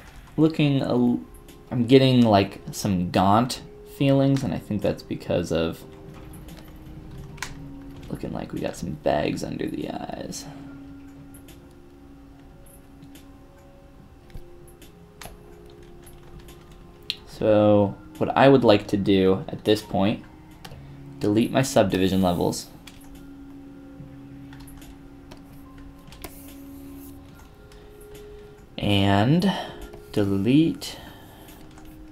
S1: I'm getting like some gaunt feelings, and I think that's because of looking like we got some bags under the eyes. So what I would like to do at this point, delete my subdivision levels. And delete,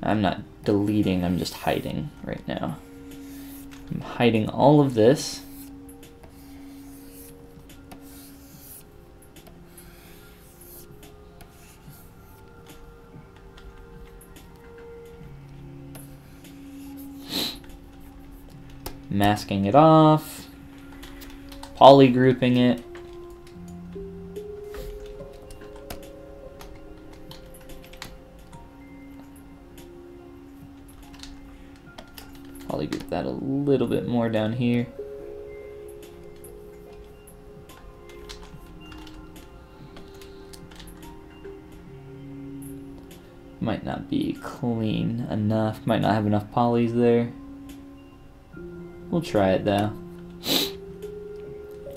S1: I'm not deleting, I'm just hiding right now. I'm hiding all of this. masking it off, poly grouping it. Poly group that a little bit more down here. Might not be clean enough, might not have enough polys there. We'll try it though.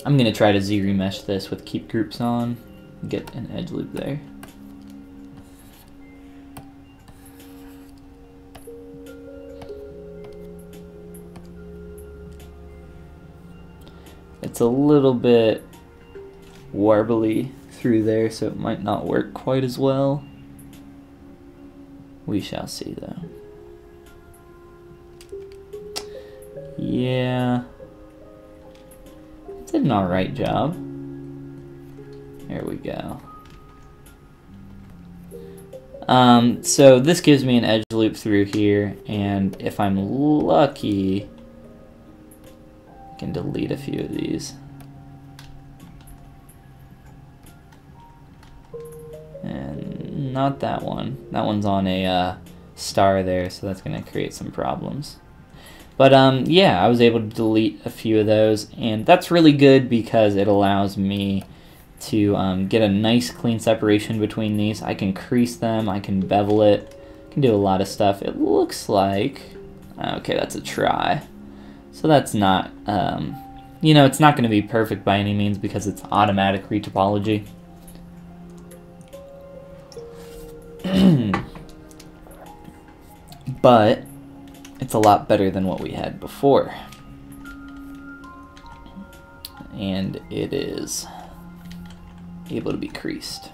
S1: I'm gonna try to Z-remesh this with keep groups on, get an edge loop there. It's a little bit warbly through there, so it might not work quite as well. We shall see though. Yeah, did an alright job. There we go. So this gives me an edge loop through here, and if I'm lucky, I can delete a few of these. And not that one. That one's on a star there, so that's going to create some problems. But yeah, I was able to delete a few of those, and that's really good because it allows me to get a nice clean separation between these. I can crease them, I can bevel it, I can do a lot of stuff. It looks like, okay, that's a try. So that's not, you know, it's not going to be perfect by any means because it's automatic retopology. But it's a lot better than what we had before. And it is able to be creased.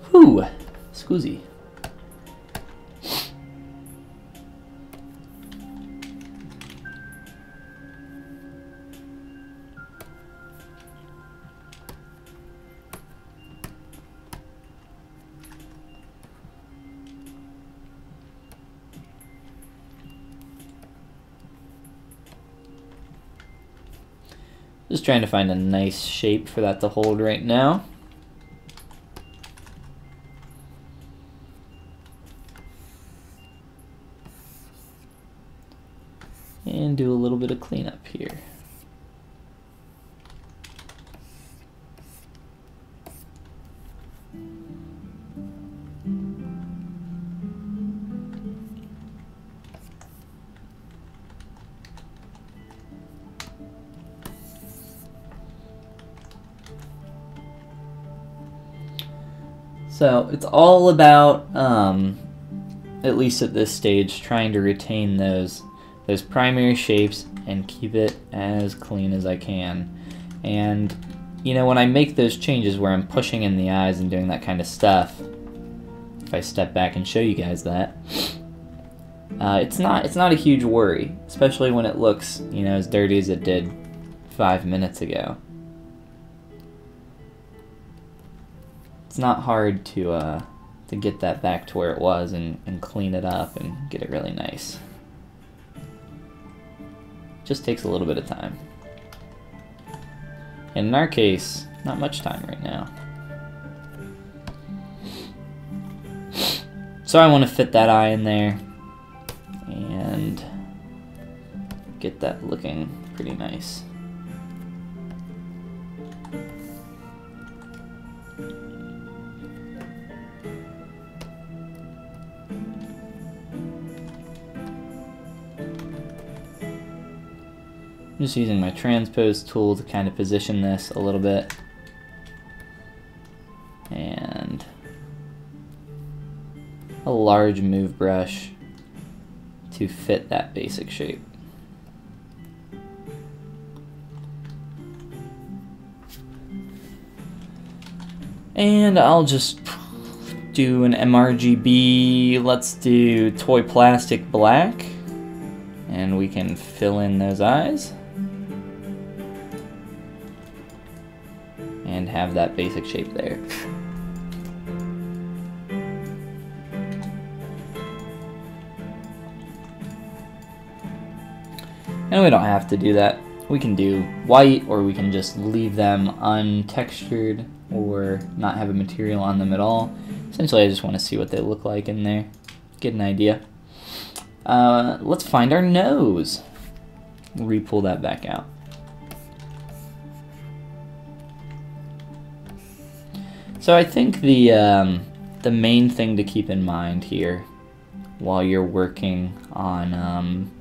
S1: Whew, scoozy. Just trying to find a nice shape for that to hold right now. And do a little bit of cleanup here. So it's all about, at least at this stage, trying to retain those primary shapes and keep it as clean as I can. And you know, when I make those changes where I'm pushing in the eyes and doing that kind of stuff, if I step back and show you guys that, it's not a huge worry, especially when it looks, you know, as dirty as it did 5 minutes ago. It's not hard to get that back to where it was and clean it up and get it really nice. Just takes a little bit of time. And in our case, not much time right now. So I want to fit that eye in there and get that looking pretty nice. I'm just using my transpose tool to kind of position this a little bit. And a large move brush to fit that basic shape. And I'll just do an MRGB, let's do Toy Plastic Black, and we can fill in those eyes. and have that basic shape there. And we don't have to do that. We can do white, or we can just leave them untextured or not have a material on them at all. Essentially, I just want to see what they look like in there, get an idea. Let's find our nose. Re-pull that back out. So I think the main thing to keep in mind here while you're working on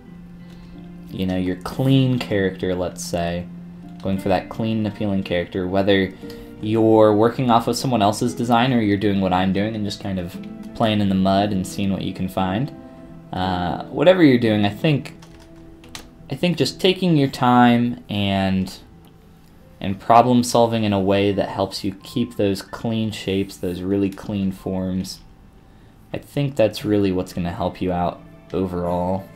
S1: you know, your clean character, let's say, going for that clean and appealing character, whether you're working off of someone else's design or you're doing what I'm doing and just kind of playing in the mud and seeing what you can find. Whatever you're doing, I think just taking your time and problem solving in a way that helps you keep those clean shapes, those really clean forms, I think that's really what's going to help you out overall.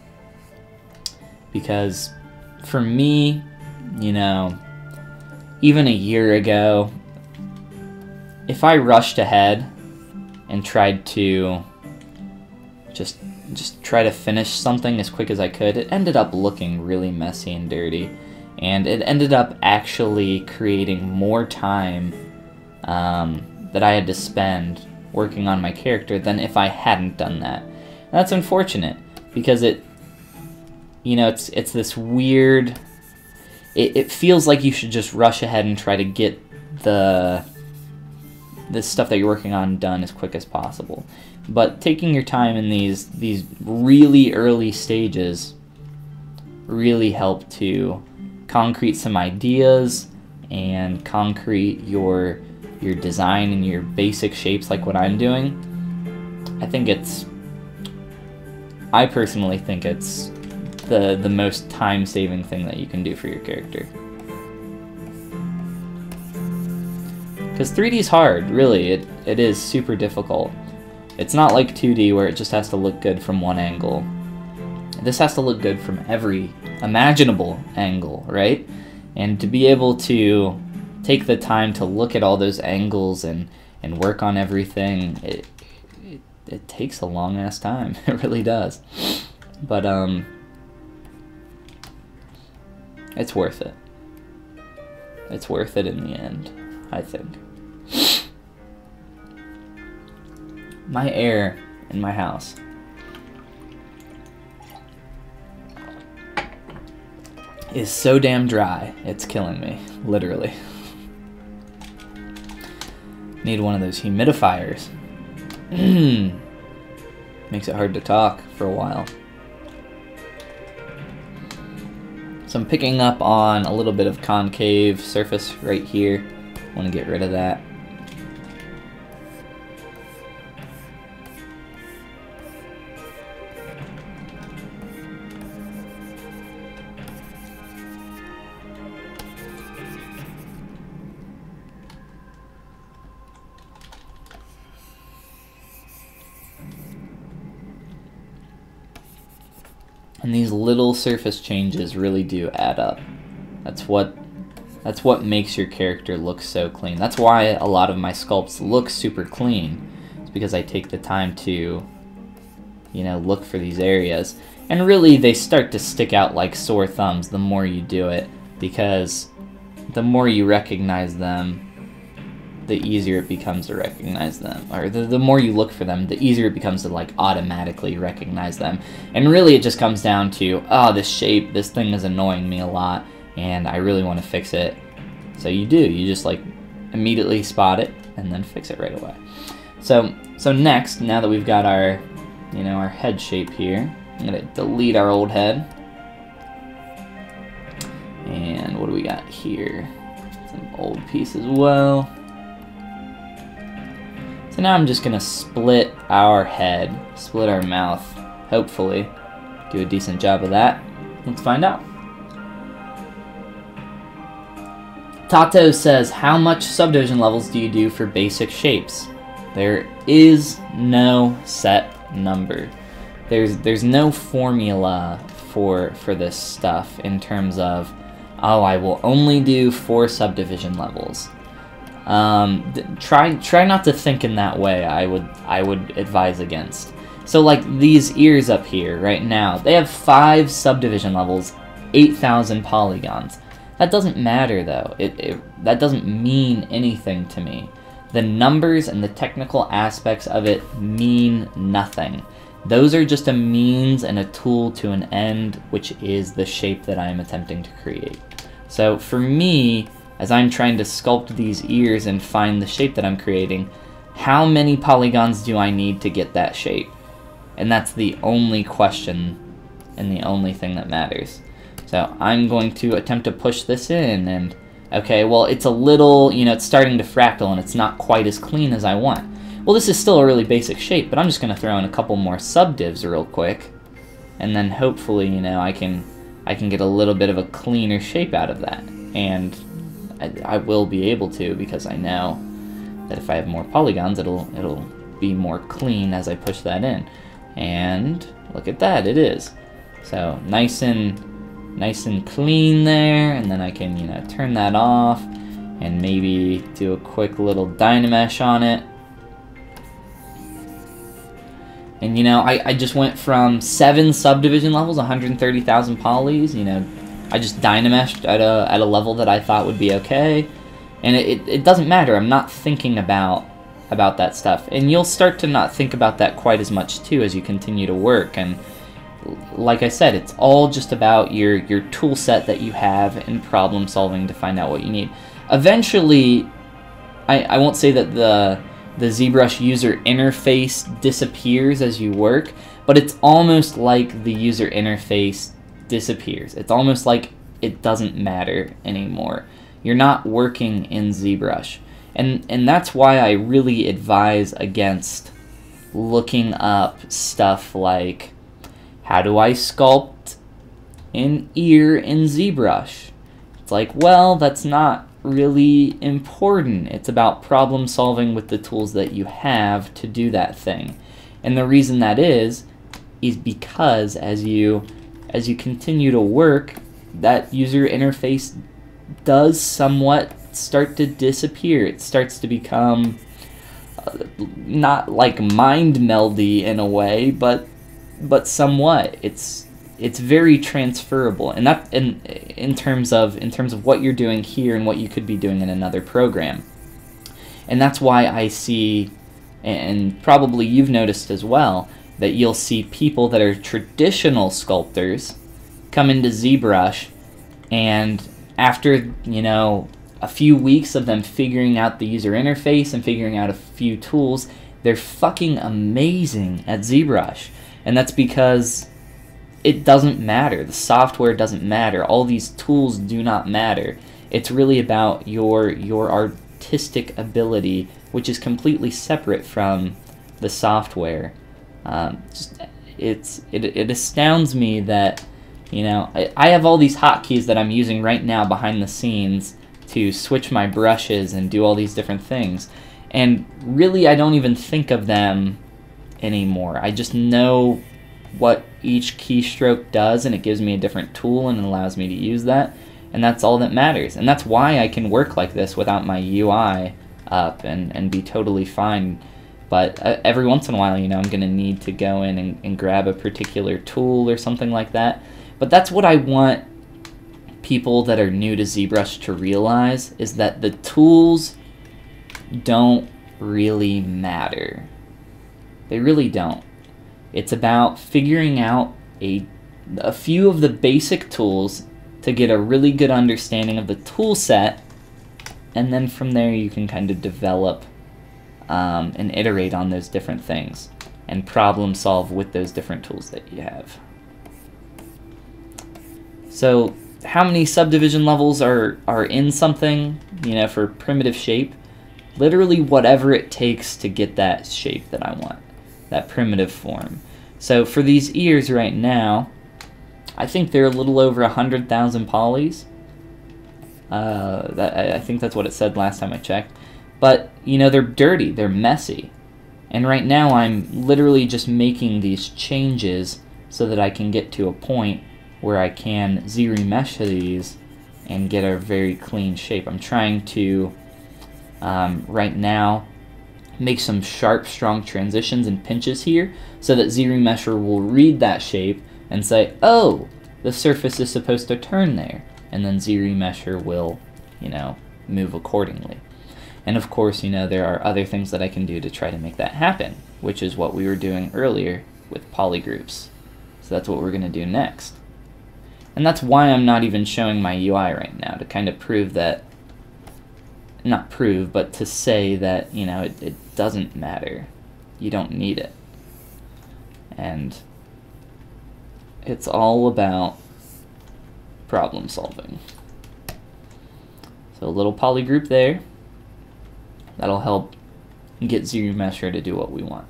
S1: Because for me, you know, even a year ago, if I rushed ahead and tried to just try to finish something as quick as I could, it ended up looking really messy and dirty. And it ended up actually creating more time that I had to spend working on my character than if I hadn't done that. And that's unfortunate, because you know, it's this weird, it feels like you should just rush ahead and try to get this stuff that you're working on done as quick as possible. But taking your time in these really early stages really help to concrete some ideas and concrete your design and your basic shapes like what I'm doing. I personally think it's the most time-saving thing that you can do for your character. Because 3D is hard, really. It is super difficult. It's not like 2D where it just has to look good from one angle. This has to look good from every imaginable angle, right? And to be able to take the time to look at all those angles and work on everything, it takes a long-ass time. It really does. But, it's worth it. It's worth it in the end, I think. My air in my house is so damn dry, it's killing me, literally. Need one of those humidifiers. Makes it hard to talk for a while. So I'm picking up on a little bit of concave surface right here. I want to get rid of that. And these little surface changes really do add up. That's what makes your character look so clean. That's why a lot of my sculpts look super clean. It's because I take the time to, you know, look for these areas. And really, they start to stick out like sore thumbs the more you do it, because the more you recognize them, the easier it becomes to recognize them. Or the more you look for them, the easier it becomes to like automatically recognize them. And really it just comes down to, oh, this shape, this thing is annoying me a lot, and I really want to fix it. So you do, you just like immediately spot it and then fix it right away. So next, now that we've got our, you know, our head shape here, I'm gonna delete our old head. And what do we got here? Some old piece as well. So now I'm just going to split our head, split our mouth, hopefully. Do a decent job of that. Let's find out. Tato says, how much subdivision levels do you do for basic shapes? There is no set number. There's no formula for this stuff in terms of, oh, I will only do 4 subdivision levels. Try not to think in that way. I would advise against. So like these ears up here right now, they have 5 subdivision levels, 8,000 polygons. That doesn't matter though. That doesn't mean anything to me. The numbers and the technical aspects of it mean nothing. Those are just a means and a tool to an end, which is the shape that I am attempting to create. So for me, as I'm trying to sculpt these ears and find the shape that I'm creating, how many polygons do I need to get that shape? And that's the only question and the only thing that matters. So I'm going to attempt to push this in, and okay, well it's a little, it's starting to fractal and it's not quite as clean as I want. Well, this is still a really basic shape, but I'm just going to throw in a couple more subdivs real quick, and then hopefully, I can get a little bit of a cleaner shape out of that. And I will be able to, because I know that if I have more polygons, it'll be more clean as I push that in. And look at that, it is. So nice and clean there, and then I can turn that off and maybe do a quick little Dynamesh on it. And I just went from 7 subdivision levels, 130,000 polys. I just Dynameshed at a level that I thought would be okay, and it doesn't matter. I'm not thinking about that stuff, and you'll start to not think about that quite as much too as you continue to work. And like I said, it's all just about your tool set that you have and problem solving to find out what you need. Eventually, I won't say that the ZBrush user interface disappears as you work, but it's almost like the user interface disappears. It's almost like it doesn't matter anymore. You're not working in ZBrush. And that's why I really advise against looking up stuff like, how do I sculpt an ear in ZBrush? It's like, well, that's not really important. It's about problem solving with the tools that you have to do that thing. And the reason that is because as you continue to work, that user interface does somewhat start to disappear. It starts to become not like mind meldy in a way, but somewhat. It's very transferable, and that in terms of what you're doing here and what you could be doing in another program. And that's why I see, and probably you've noticed as well, that you'll see people that are traditional sculptors come into ZBrush, and after a few weeks of them figuring out the user interface and figuring out a few tools, they're fucking amazing at ZBrush. And that's because it doesn't matter. The software doesn't matter. All these tools do not matter. It's really about your artistic ability, which is completely separate from the software. It astounds me that I have all these hotkeys that I'm using right now behind the scenes to switch my brushes and do all these different things, and really I don't even think of them anymore. I just know what each keystroke does, and it gives me a different tool and it allows me to use that, and that's all that matters. And that's why I can work like this without my UI up and be totally fine. But every once in a while, I'm going to need to go in and grab a particular tool or something like that. But that's what I want people that are new to ZBrush to realize, is that the tools don't really matter. They really don't. It's about figuring out a few of the basic tools to get a really good understanding of the tool set, and then from there you can kind of develop and iterate on those different things and problem solve with those different tools that you have. So how many subdivision levels are in something, for primitive shape? Literally whatever it takes to get that shape that I want, that primitive form. So for these ears right now, I think they're a little over 100,000 polys. I think that's what it said last time I checked. But, they're dirty, they're messy. And right now I'm literally just making these changes so that I can get to a point where I can ZRemesh these and get a very clean shape. I'm trying to right now. Make some sharp, strong transitions and pinches here so that ZRemesher will read that shape and say, oh, the surface is supposed to turn there. And then ZRemesher will, you know, move accordingly. And of course, you know, there are other things that I can do to try to make that happen, which is what we were doing earlier with polygroups. So that's what we're going to do next. And that's why I'm not even showing my UI right now, to kind of prove that, not prove, but to say that, you know, it doesn't matter. You don't need it. And it's all about problem solving. So a little polygroup there. That'll help get ZRemesher to do what we want.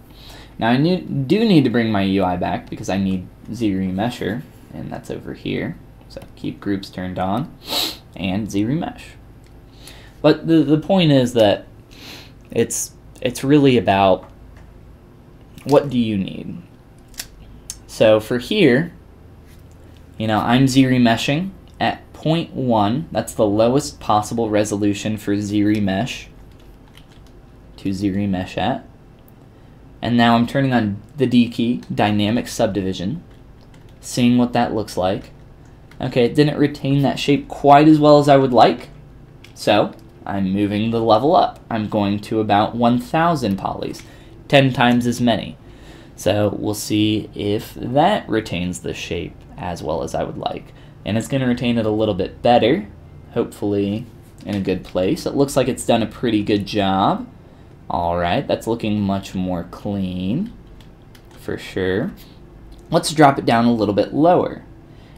S1: Now I do need to bring my UI back because I need ZRemesher, and that's over here. So keep groups turned on and ZRemesh. But the point is that it's really about what do you need. So for here, you know, I'm ZRemeshing at 0.1. That's the lowest possible resolution for ZRemesh to ZRemesh at. And now I'm turning on the D key, dynamic subdivision, seeing what that looks like. Okay, it didn't retain that shape quite as well as I would like, so I'm moving the level up. I'm going to about 1,000 polys, 10 times as many. So we'll see if that retains the shape as well as I would like. And it's going to retain it a little bit better, hopefully in a good place. It looks like it's done a pretty good job. Alright, that's looking much more clean, for sure. Let's drop it down a little bit lower.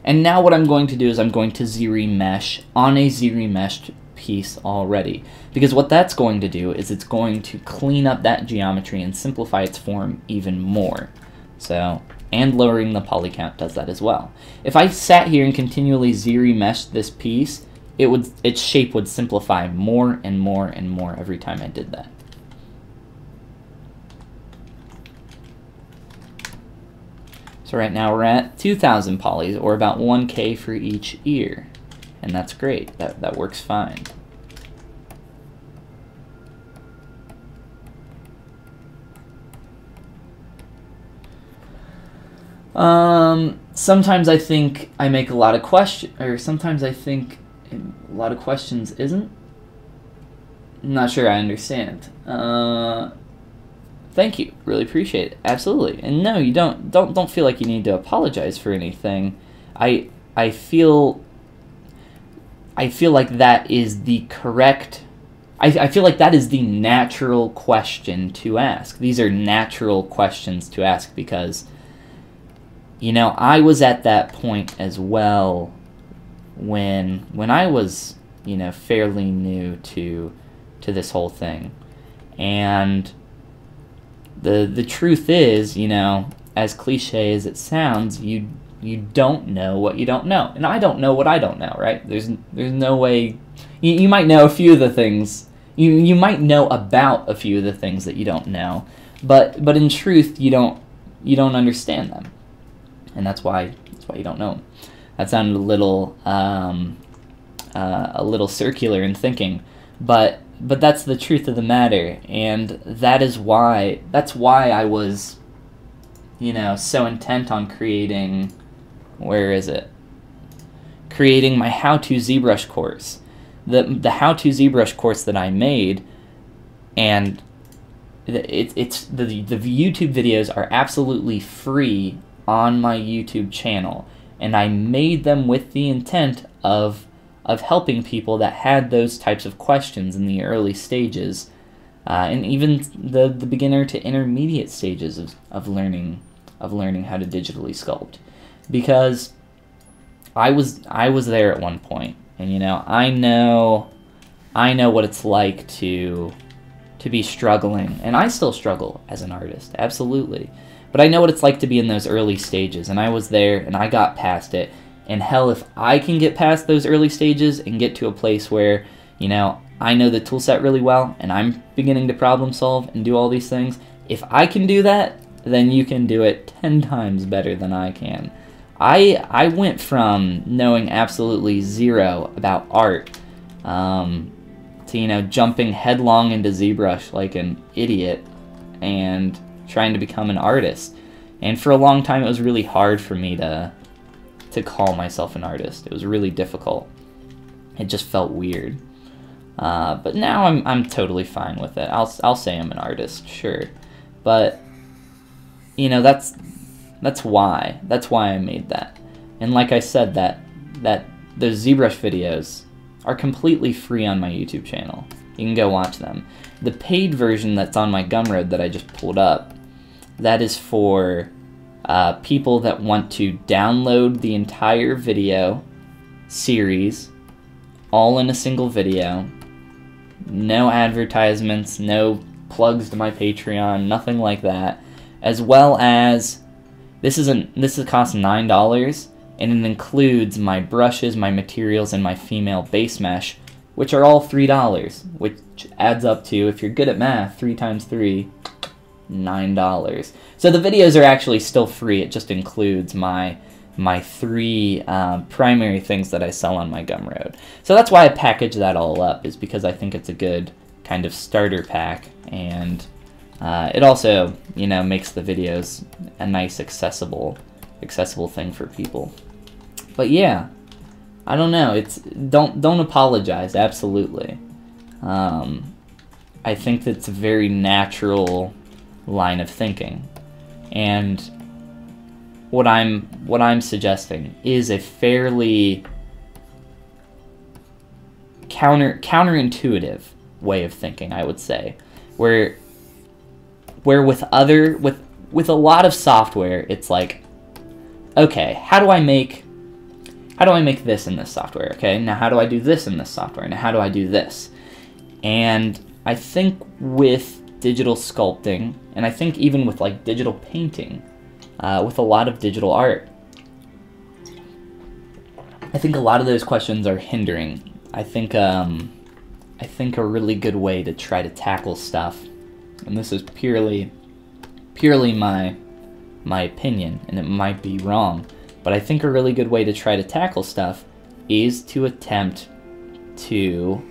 S1: And now what I'm going to do is I'm going to ZRemesh on a ZRemeshed piece already. Because what that's going to do is it's going to clean up that geometry and simplify its form even more. So, and lowering the poly count does that as well. If I sat here and continually ZRemeshed this piece, its shape would simplify more and more and more every time I did that. So right now we're at 2,000 polys, or about 1K for each ear. And that's great. That works fine. Sometimes I think I make a lot of questions, or sometimes I think a lot of questions isn't. I'm not sure I understand. Thank you. Really appreciate it. Absolutely. And no, you don't feel like you need to apologize for anything. I feel like that is the correct. I feel like that is the natural question to ask. These are natural questions to ask because, you know, I was at that point as well when I was, you know, fairly new to this whole thing. And the truth is, you know, as cliche as it sounds, you don't know what you don't know. And I don't know what I don't know, right? There's no way. You might know a few of the things. You might know about a few of the things that you don't know, but in truth, you don't understand them, and that's why you don't know them. That sounded a little circular in thinking, but that's the truth of the matter, and that's why I was, you know, so intent on creating, creating my how-to ZBrush course. The how-to ZBrush course that I made, and the YouTube videos are absolutely free on my YouTube channel, and I made them with the intent of helping people that had those types of questions in the early stages, and even the beginner to intermediate stages of learning how to digitally sculpt, because I was there at one point, and you know, I know what it's like to be struggling, and I still struggle as an artist, absolutely, but I know what it's like to be in those early stages, and I was there and I got past it. And hell, if I can get past those early stages and get to a place where, you know, I know the toolset really well and I'm beginning to problem solve and do all these things, if I can do that, then you can do it 10 times better than I can. I went from knowing absolutely zero about art to, you know, jumping headlong into ZBrush like an idiot and trying to become an artist. And for a long time, it was really hard for me to call myself an artist. It was really difficult. It just felt weird. But now I'm totally fine with it. I'll say I'm an artist, sure. But, you know, that's why I made that. And like I said, that those ZBrush videos are completely free on my YouTube channel. You can go watch them. The paid version that's on my Gumroad that I just pulled up, that is for people that want to download the entire video series all in a single video. No advertisements, no plugs to my Patreon, nothing like that. As well as this costs $9, and it includes my brushes, my materials, and my female base mesh, which are all $3, which adds up to, if you're good at math, 3 times 3, $9. So the videos are actually still free. It just includes my 3 primary things that I sell on my Gumroad. So that's why I package that all up, is because I think it's a good kind of starter pack, and it also, you know, makes the videos a nice accessible thing for people. But yeah, I don't know. Don't apologize. Absolutely. I think that's a very natural line of thinking, and what I'm suggesting is a fairly counterintuitive way of thinking, I would say, where with a lot of software, it's like, okay, how do I make this in this software? Okay, now how do I do this in this software? Now how do I do this? And I think with digital sculpting, and I think even with like digital painting, with a lot of digital art, I think a lot of those questions are hindering. I think a really good way to try to tackle stuff, and this is purely my opinion, and it might be wrong, but I think a really good way to try to tackle stuff is to attempt to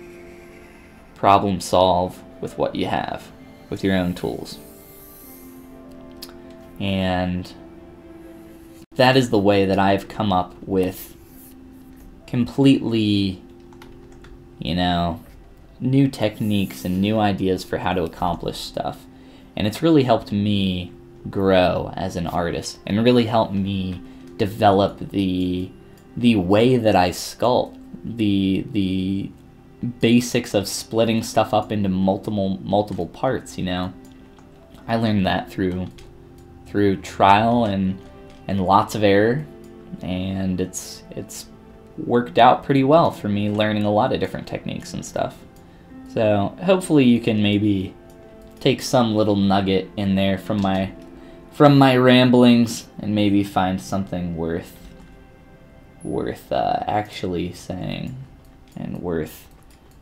S1: problem solve with what you have, with your own tools. And that is the way that I've come up with completely, you know, new techniques and new ideas for how to accomplish stuff. And it's really helped me grow as an artist, and really helped me develop the way that I sculpt, the basics of splitting stuff up into multiple parts, you know. I learned that through trial and lots of error, and it's worked out pretty well for me, learning a lot of different techniques and stuff. So hopefully you can maybe take some little nugget in there from my ramblings, and maybe find something worth actually saying, and worth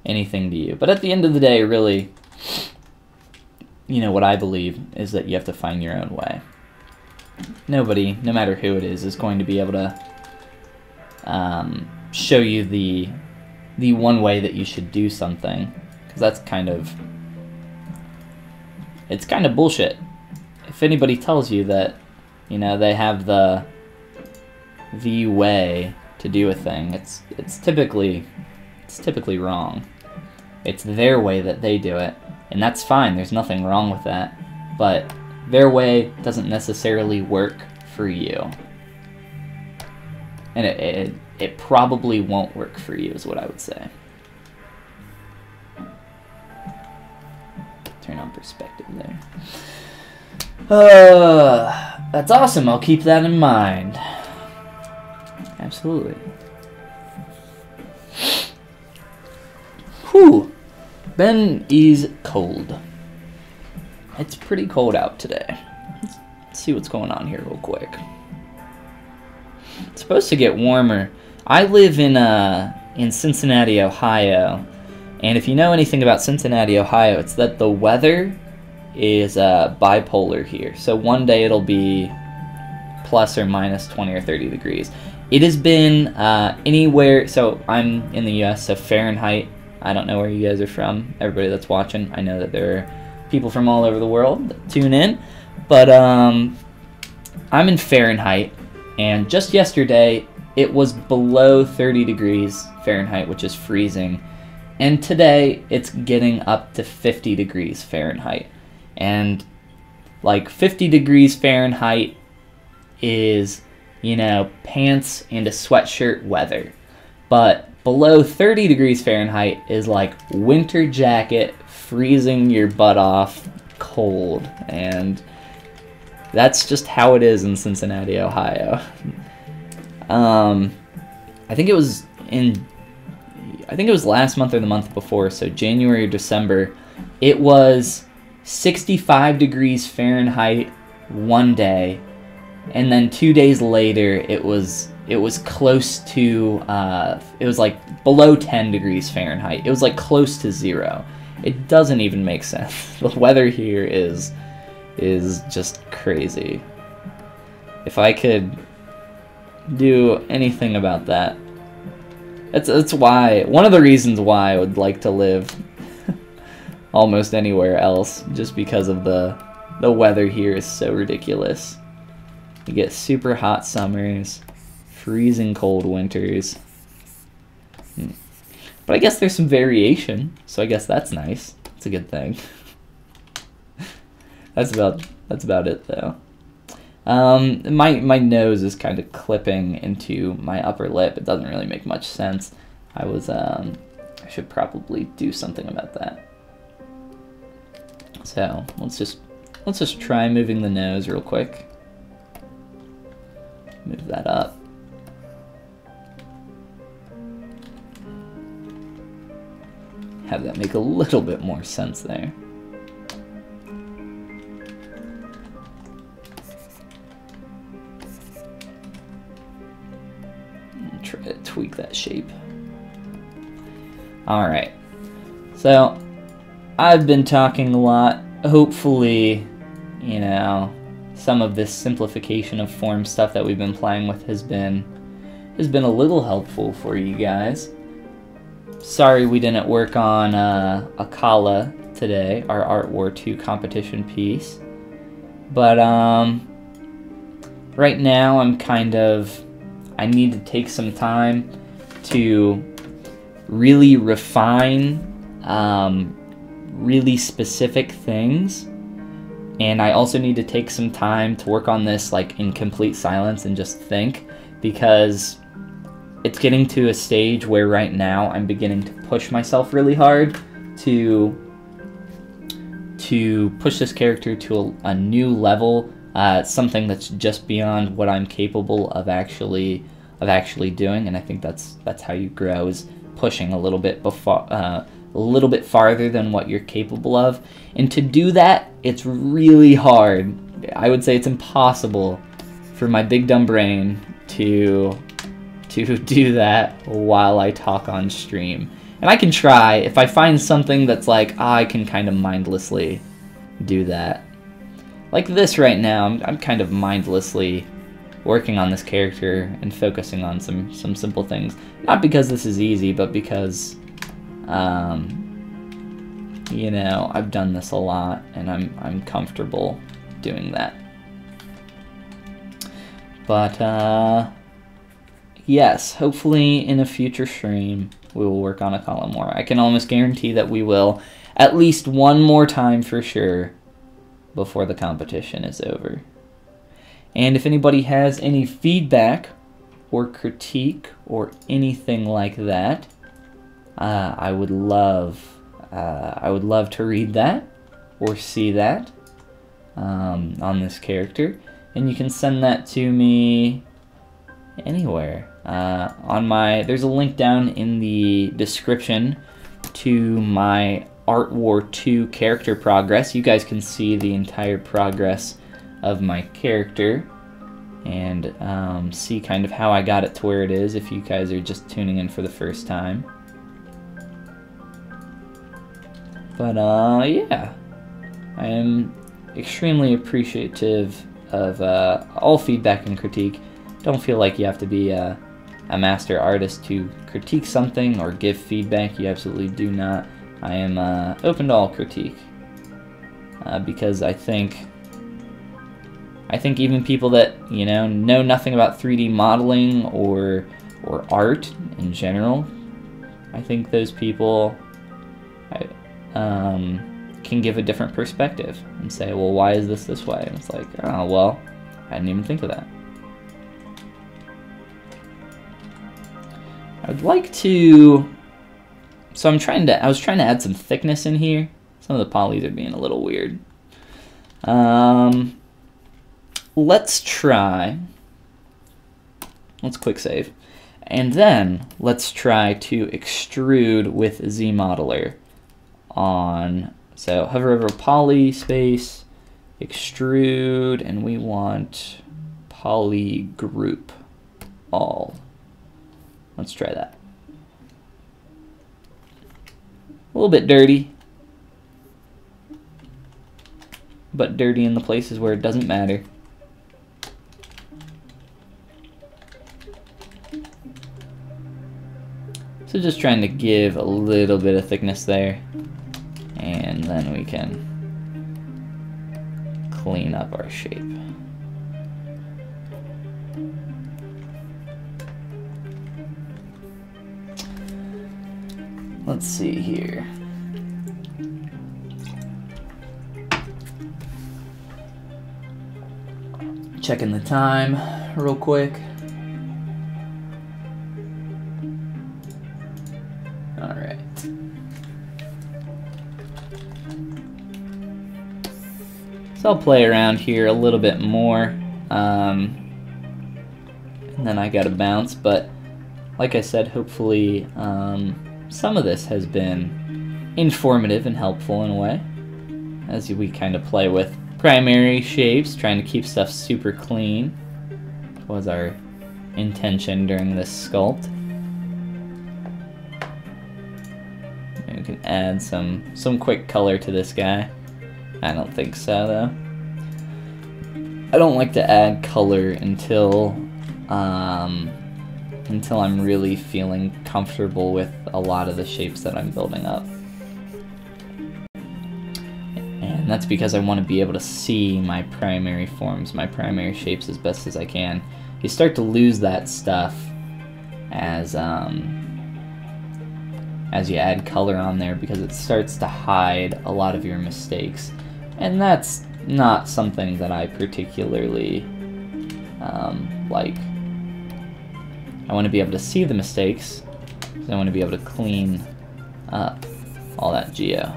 S1: anything to you. But at the end of the day, really, you know, what I believe is that you have to find your own way. Nobody, no matter who it is going to be able to show you the one way that you should do something, because that's kind of bullshit. If anybody tells you that, you know, they have the way to do a thing, it's typically wrong. It's their way that they do it, and that's fine. There's nothing wrong with that. But their way doesn't necessarily work for you, and it probably won't work for you, is what I would say. Turn on perspective there. That's awesome. I'll keep that in mind. Absolutely. Whew. Ben is cold. It's pretty cold out today. Let's see what's going on here real quick. It's supposed to get warmer. I live in Cincinnati, Ohio, and if you know anything about Cincinnati, Ohio, it's that the weather is bipolar here. So one day it'll be plus or minus 20 or 30 degrees. It has been anywhere, so I'm in the US, so Fahrenheit, I don't know where you guys are from, everybody that's watching. I know that there are people from all over the world that tune in, but I'm in Fahrenheit, and just yesterday it was below 30 degrees Fahrenheit, which is freezing, and today it's getting up to 50 degrees Fahrenheit. And like 50 degrees Fahrenheit is, you know, pants and a sweatshirt weather. But below 30 degrees Fahrenheit is like winter jacket, freezing your butt off, cold. And that's just how it is in Cincinnati, Ohio. I think it was last month or the month before, so January or December, it was 65 degrees Fahrenheit one day, and then 2 days later it was close to it was like below 10 degrees Fahrenheit. It was like close to zero. It doesn't even make sense. The weather here is just crazy. If I could do anything about that, that's why, one of the reasons why I would like to live almost anywhere else, just because of the weather here is so ridiculous. You get super hot summers, freezing cold winters. But I guess there's some variation, so I guess that's nice. It's a good thing. That's about it though. My nose is kind of clipping into my upper lip. It doesn't really make much sense. I should probably do something about that. So let's just try moving the nose real quick. Move that up. Have that make a little bit more sense there. Try to tweak that shape. Alright, so I've been talking a lot. Hopefully, you know, some of this simplification of form stuff that we've been playing with has been a little helpful for you guys. Sorry we didn't work on Akala today, our Art War 2 competition piece. But right now I need to take some time to really refine really specific things, and I also need to take some time to work on this like in complete silence and just think, because it's getting to a stage where right now I'm beginning to push myself really hard to push this character to a new level, something that's just beyond what I'm capable of actually doing. And I think that's how you grow, is pushing a little bit farther than what you're capable of. And to do that, it's really hard. I would say it's impossible for my big dumb brain to do that while I talk on stream. And I can try. If I find something that's like, I can kind of mindlessly do that. Like this right now, I'm kind of mindlessly working on this character and focusing on some simple things. Not because this is easy, but because, you know, I've done this a lot and I'm comfortable doing that. But, yes, hopefully in a future stream we will work on Akala more. I can almost guarantee that we will at least one more time for sure before the competition is over. And if anybody has any feedback or critique or anything like that, I would love to read that or see that on this character. And you can send that to me anywhere. There's a link down in the description to my Art War 2 character progress. You guys can see the entire progress of my character and see kind of how I got it to where it is if you guys are just tuning in for the first time. But yeah, I am extremely appreciative of all feedback and critique. Don't feel like you have to be a master artist to critique something or give feedback. You absolutely do not. I am open to all critique because I think even people that know nothing about 3D modeling or art in general, I think those people can give a different perspective and say, well, why is this way? And it's like, oh, well, I didn't even think of that. I would like to, so I was trying to add some thickness in here. Some of the polys are being a little weird. Let's quick save. And then let's try to extrude with ZModeler on, so hover over poly space, extrude, and we want poly group all. Let's try that. A little bit dirty, but dirty in the places where it doesn't matter. So just trying to give a little bit of thickness there, and then we can clean up our shape. Let's see here. Checking the time real quick. Alright. So I'll play around here a little bit more. And then I gotta bounce, but like I said, hopefully some of this has been informative and helpful in a way, as we kind of play with primary shapes, trying to keep stuff super clean. Was our intention during this sculpt. Maybe we can add some quick color to this guy. I don't think so though. I don't like to add color until I'm really feeling comfortable with a lot of the shapes that I'm building up. And that's because I want to be able to see my primary forms, my primary shapes as best as I can. You start to lose that stuff as you add color on there, because it starts to hide a lot of your mistakes. And that's not something that I particularly like. I want to be able to see the mistakes, because I want to be able to clean up all that geo.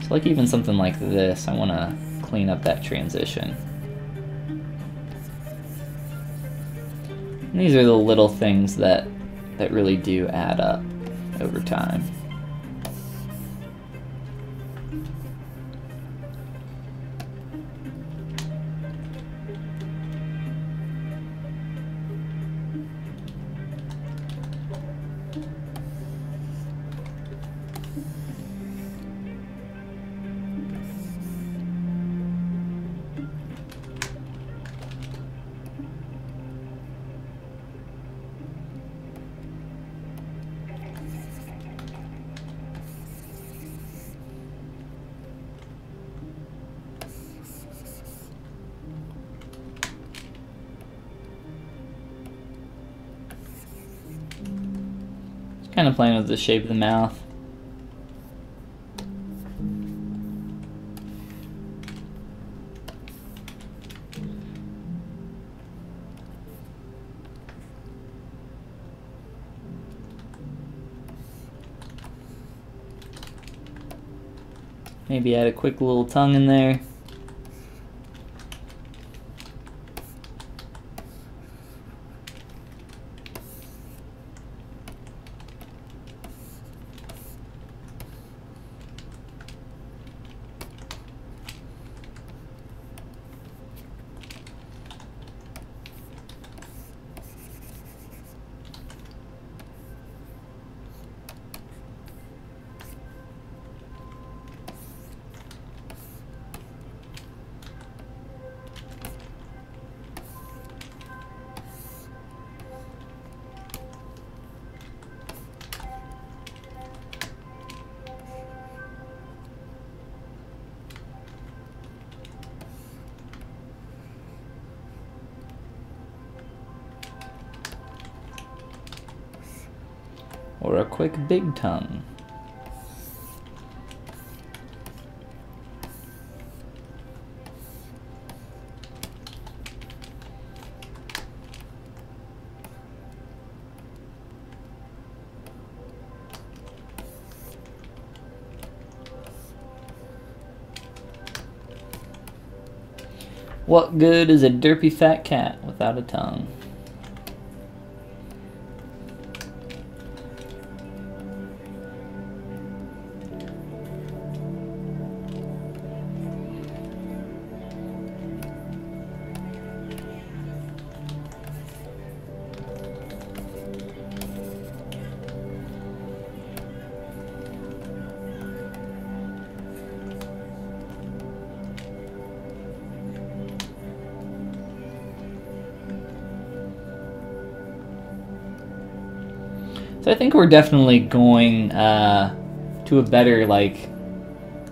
S1: So like even something like this, I want to clean up that transition. And these are the little things that really do add up over time. Kind of playing with the shape of the mouth. Maybe add a quick little tongue in there. or a quick big tongue. What good is a derpy fat cat without a tongue? So I think we're definitely going to a better like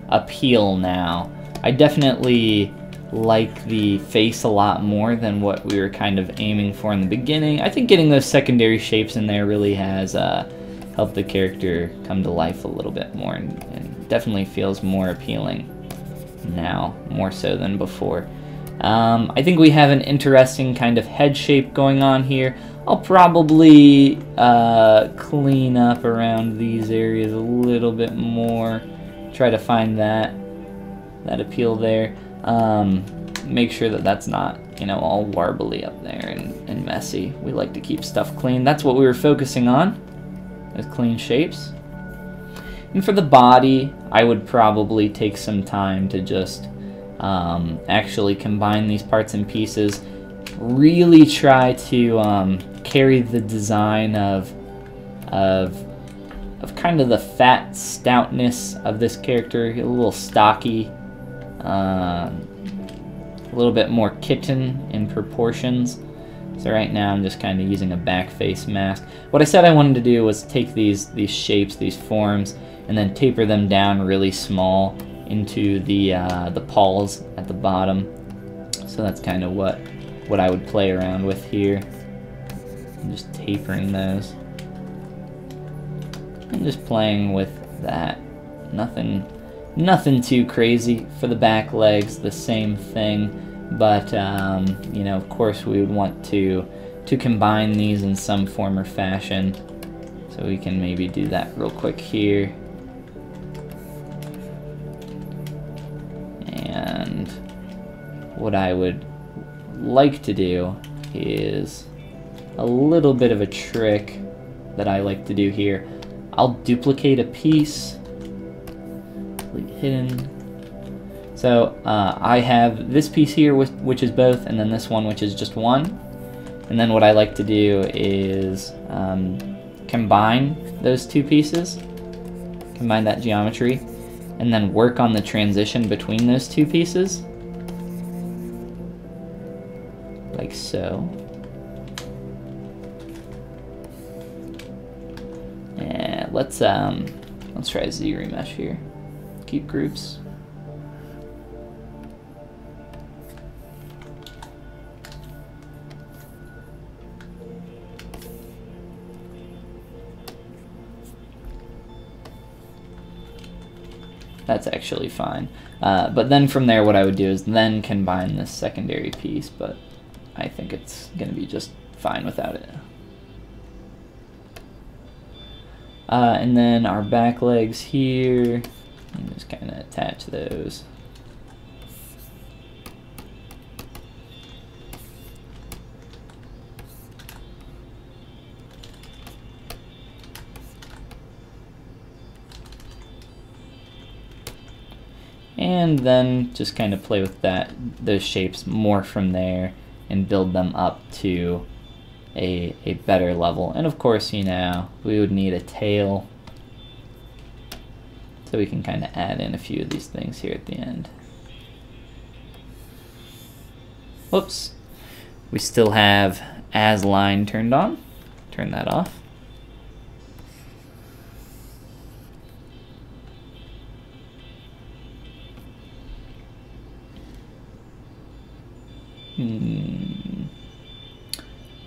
S1: appeal now. I definitely like the face a lot more than what we were kind of aiming for in the beginning. I think getting those secondary shapes in there really has helped the character come to life a little bit more, and definitely feels more appealing now, more so than before. I think we have an interesting kind of head shape going on here. I'll probably clean up around these areas a little bit more, try to find that appeal there. Make sure that that's not, you know, all warbly up there and messy. We like to keep stuff clean. That's what we were focusing on, is clean shapes. And for the body, I would probably take some time to just actually combine these parts and pieces. Really try to carry the design of kind of the fat stoutness of this character, a little stocky, a little bit more kitten in proportions. So right now I'm just kind of using a back face mask. What I said I wanted to do was take these shapes, these forms, and then taper them down really small into the paws at the bottom. So that's kind of what I would play around with here. I'm just tapering those. And just playing with that. Nothing too crazy. For the back legs, the same thing. But, you know, of course we would want to combine these in some form or fashion. So we can maybe do that real quick here. And what I would like to do is a little bit of a trick that I like to do here. I'll duplicate a piece, hidden. So I have this piece here, which is both, and then this one, which is just one. And then what I like to do is combine those two pieces, combine that geometry, and then work on the transition between those two pieces, like so. And let's try ZBrush here. Keep groups. That's actually fine. But then from there, what I would do is then combine this secondary piece, but I think it's going to be just fine without it. And then our back legs here, and just kind of attach those. And then just kind of play with those shapes more from there and build them up to a better level. And of course, you know, we would need a tail, so we can kind of add in a few of these things here at the end. Whoops, we still have as line turned on. Turn that off.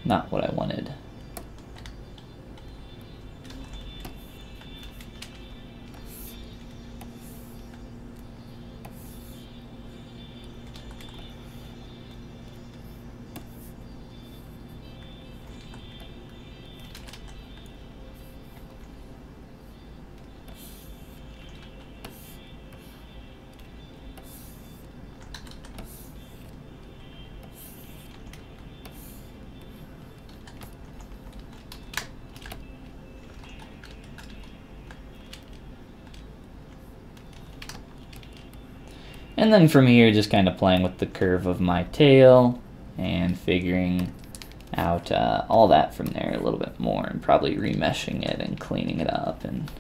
S1: Not what I wanted. And then from here, just kind of playing with the curve of my tail and figuring out all that from there a little bit more, and probably remeshing it and cleaning it up and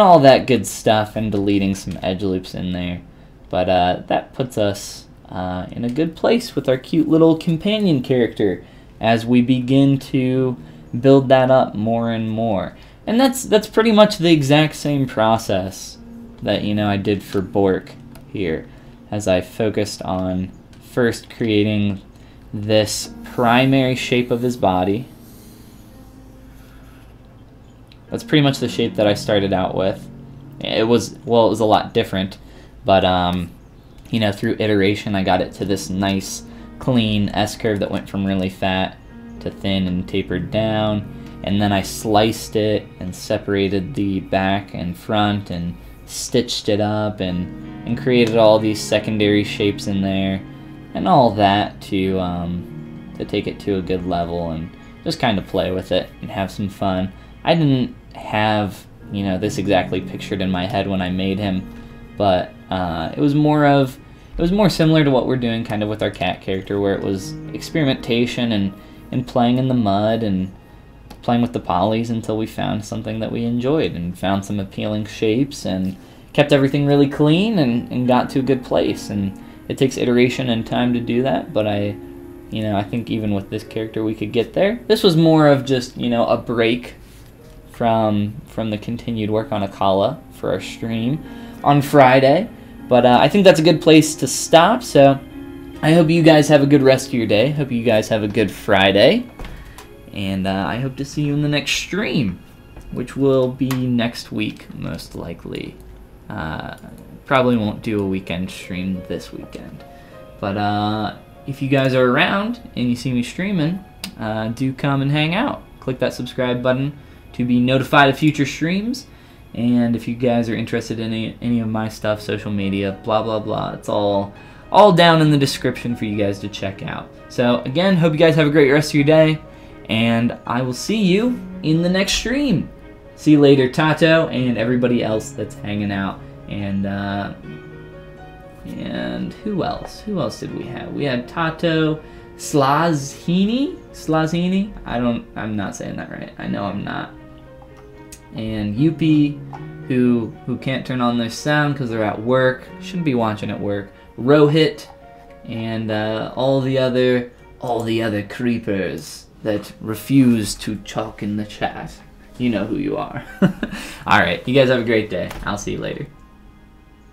S1: all that good stuff, and deleting some edge loops in there. But that puts us in a good place with our cute little companion character as we begin to build that up more and more. And that's pretty much the exact same process that, you know, I did for Bork here, as I focused on first creating this primary shape of his body. That's pretty much the shape that I started out with. It was a lot different, but you know, through iteration I got it to this nice clean S-curve that went from really fat to thin and tapered down, and then I sliced it and separated the back and front and stitched it up and created all these secondary shapes in there and all that to take it to a good level and just kind of play with it and have some fun. I didn't have, you know, this exactly pictured in my head when I made him, but it was more similar to what we're doing kind of with our cat character, where it was experimentation and playing in the mud and playing with the polys until we found something that we enjoyed and found some appealing shapes and kept everything really clean and got to a good place. And it takes iteration and time to do that, but I think even with this character we could get there. This was more of just, you know, a break from the continued work on Akala for our stream on Friday. But I think that's a good place to stop, so I hope you guys have a good rest of your day. Hope you guys have a good Friday. And I hope to see you in the next stream, which will be next week, most likely. Probably won't do a weekend stream this weekend. But if you guys are around and you see me streaming, do come and hang out. Click that subscribe button to be notified of future streams. And if you guys are interested in any of my stuff, social media, blah, blah, blah, it's all down in the description for you guys to check out. So, again, hope you guys have a great rest of your day, and I will see you in the next stream. See you later, Tato, and everybody else that's hanging out. And who else? Who else did we have? We had Tato, Slazhini? I'm not saying that right. I know I'm not. And Yuppie, who can't turn on their sound because they're at work, shouldn't be watching at work. Rohit, and all the other creepers that refuse to talk in the chat. You know who you are. Alright, you guys have a great day. I'll see you later.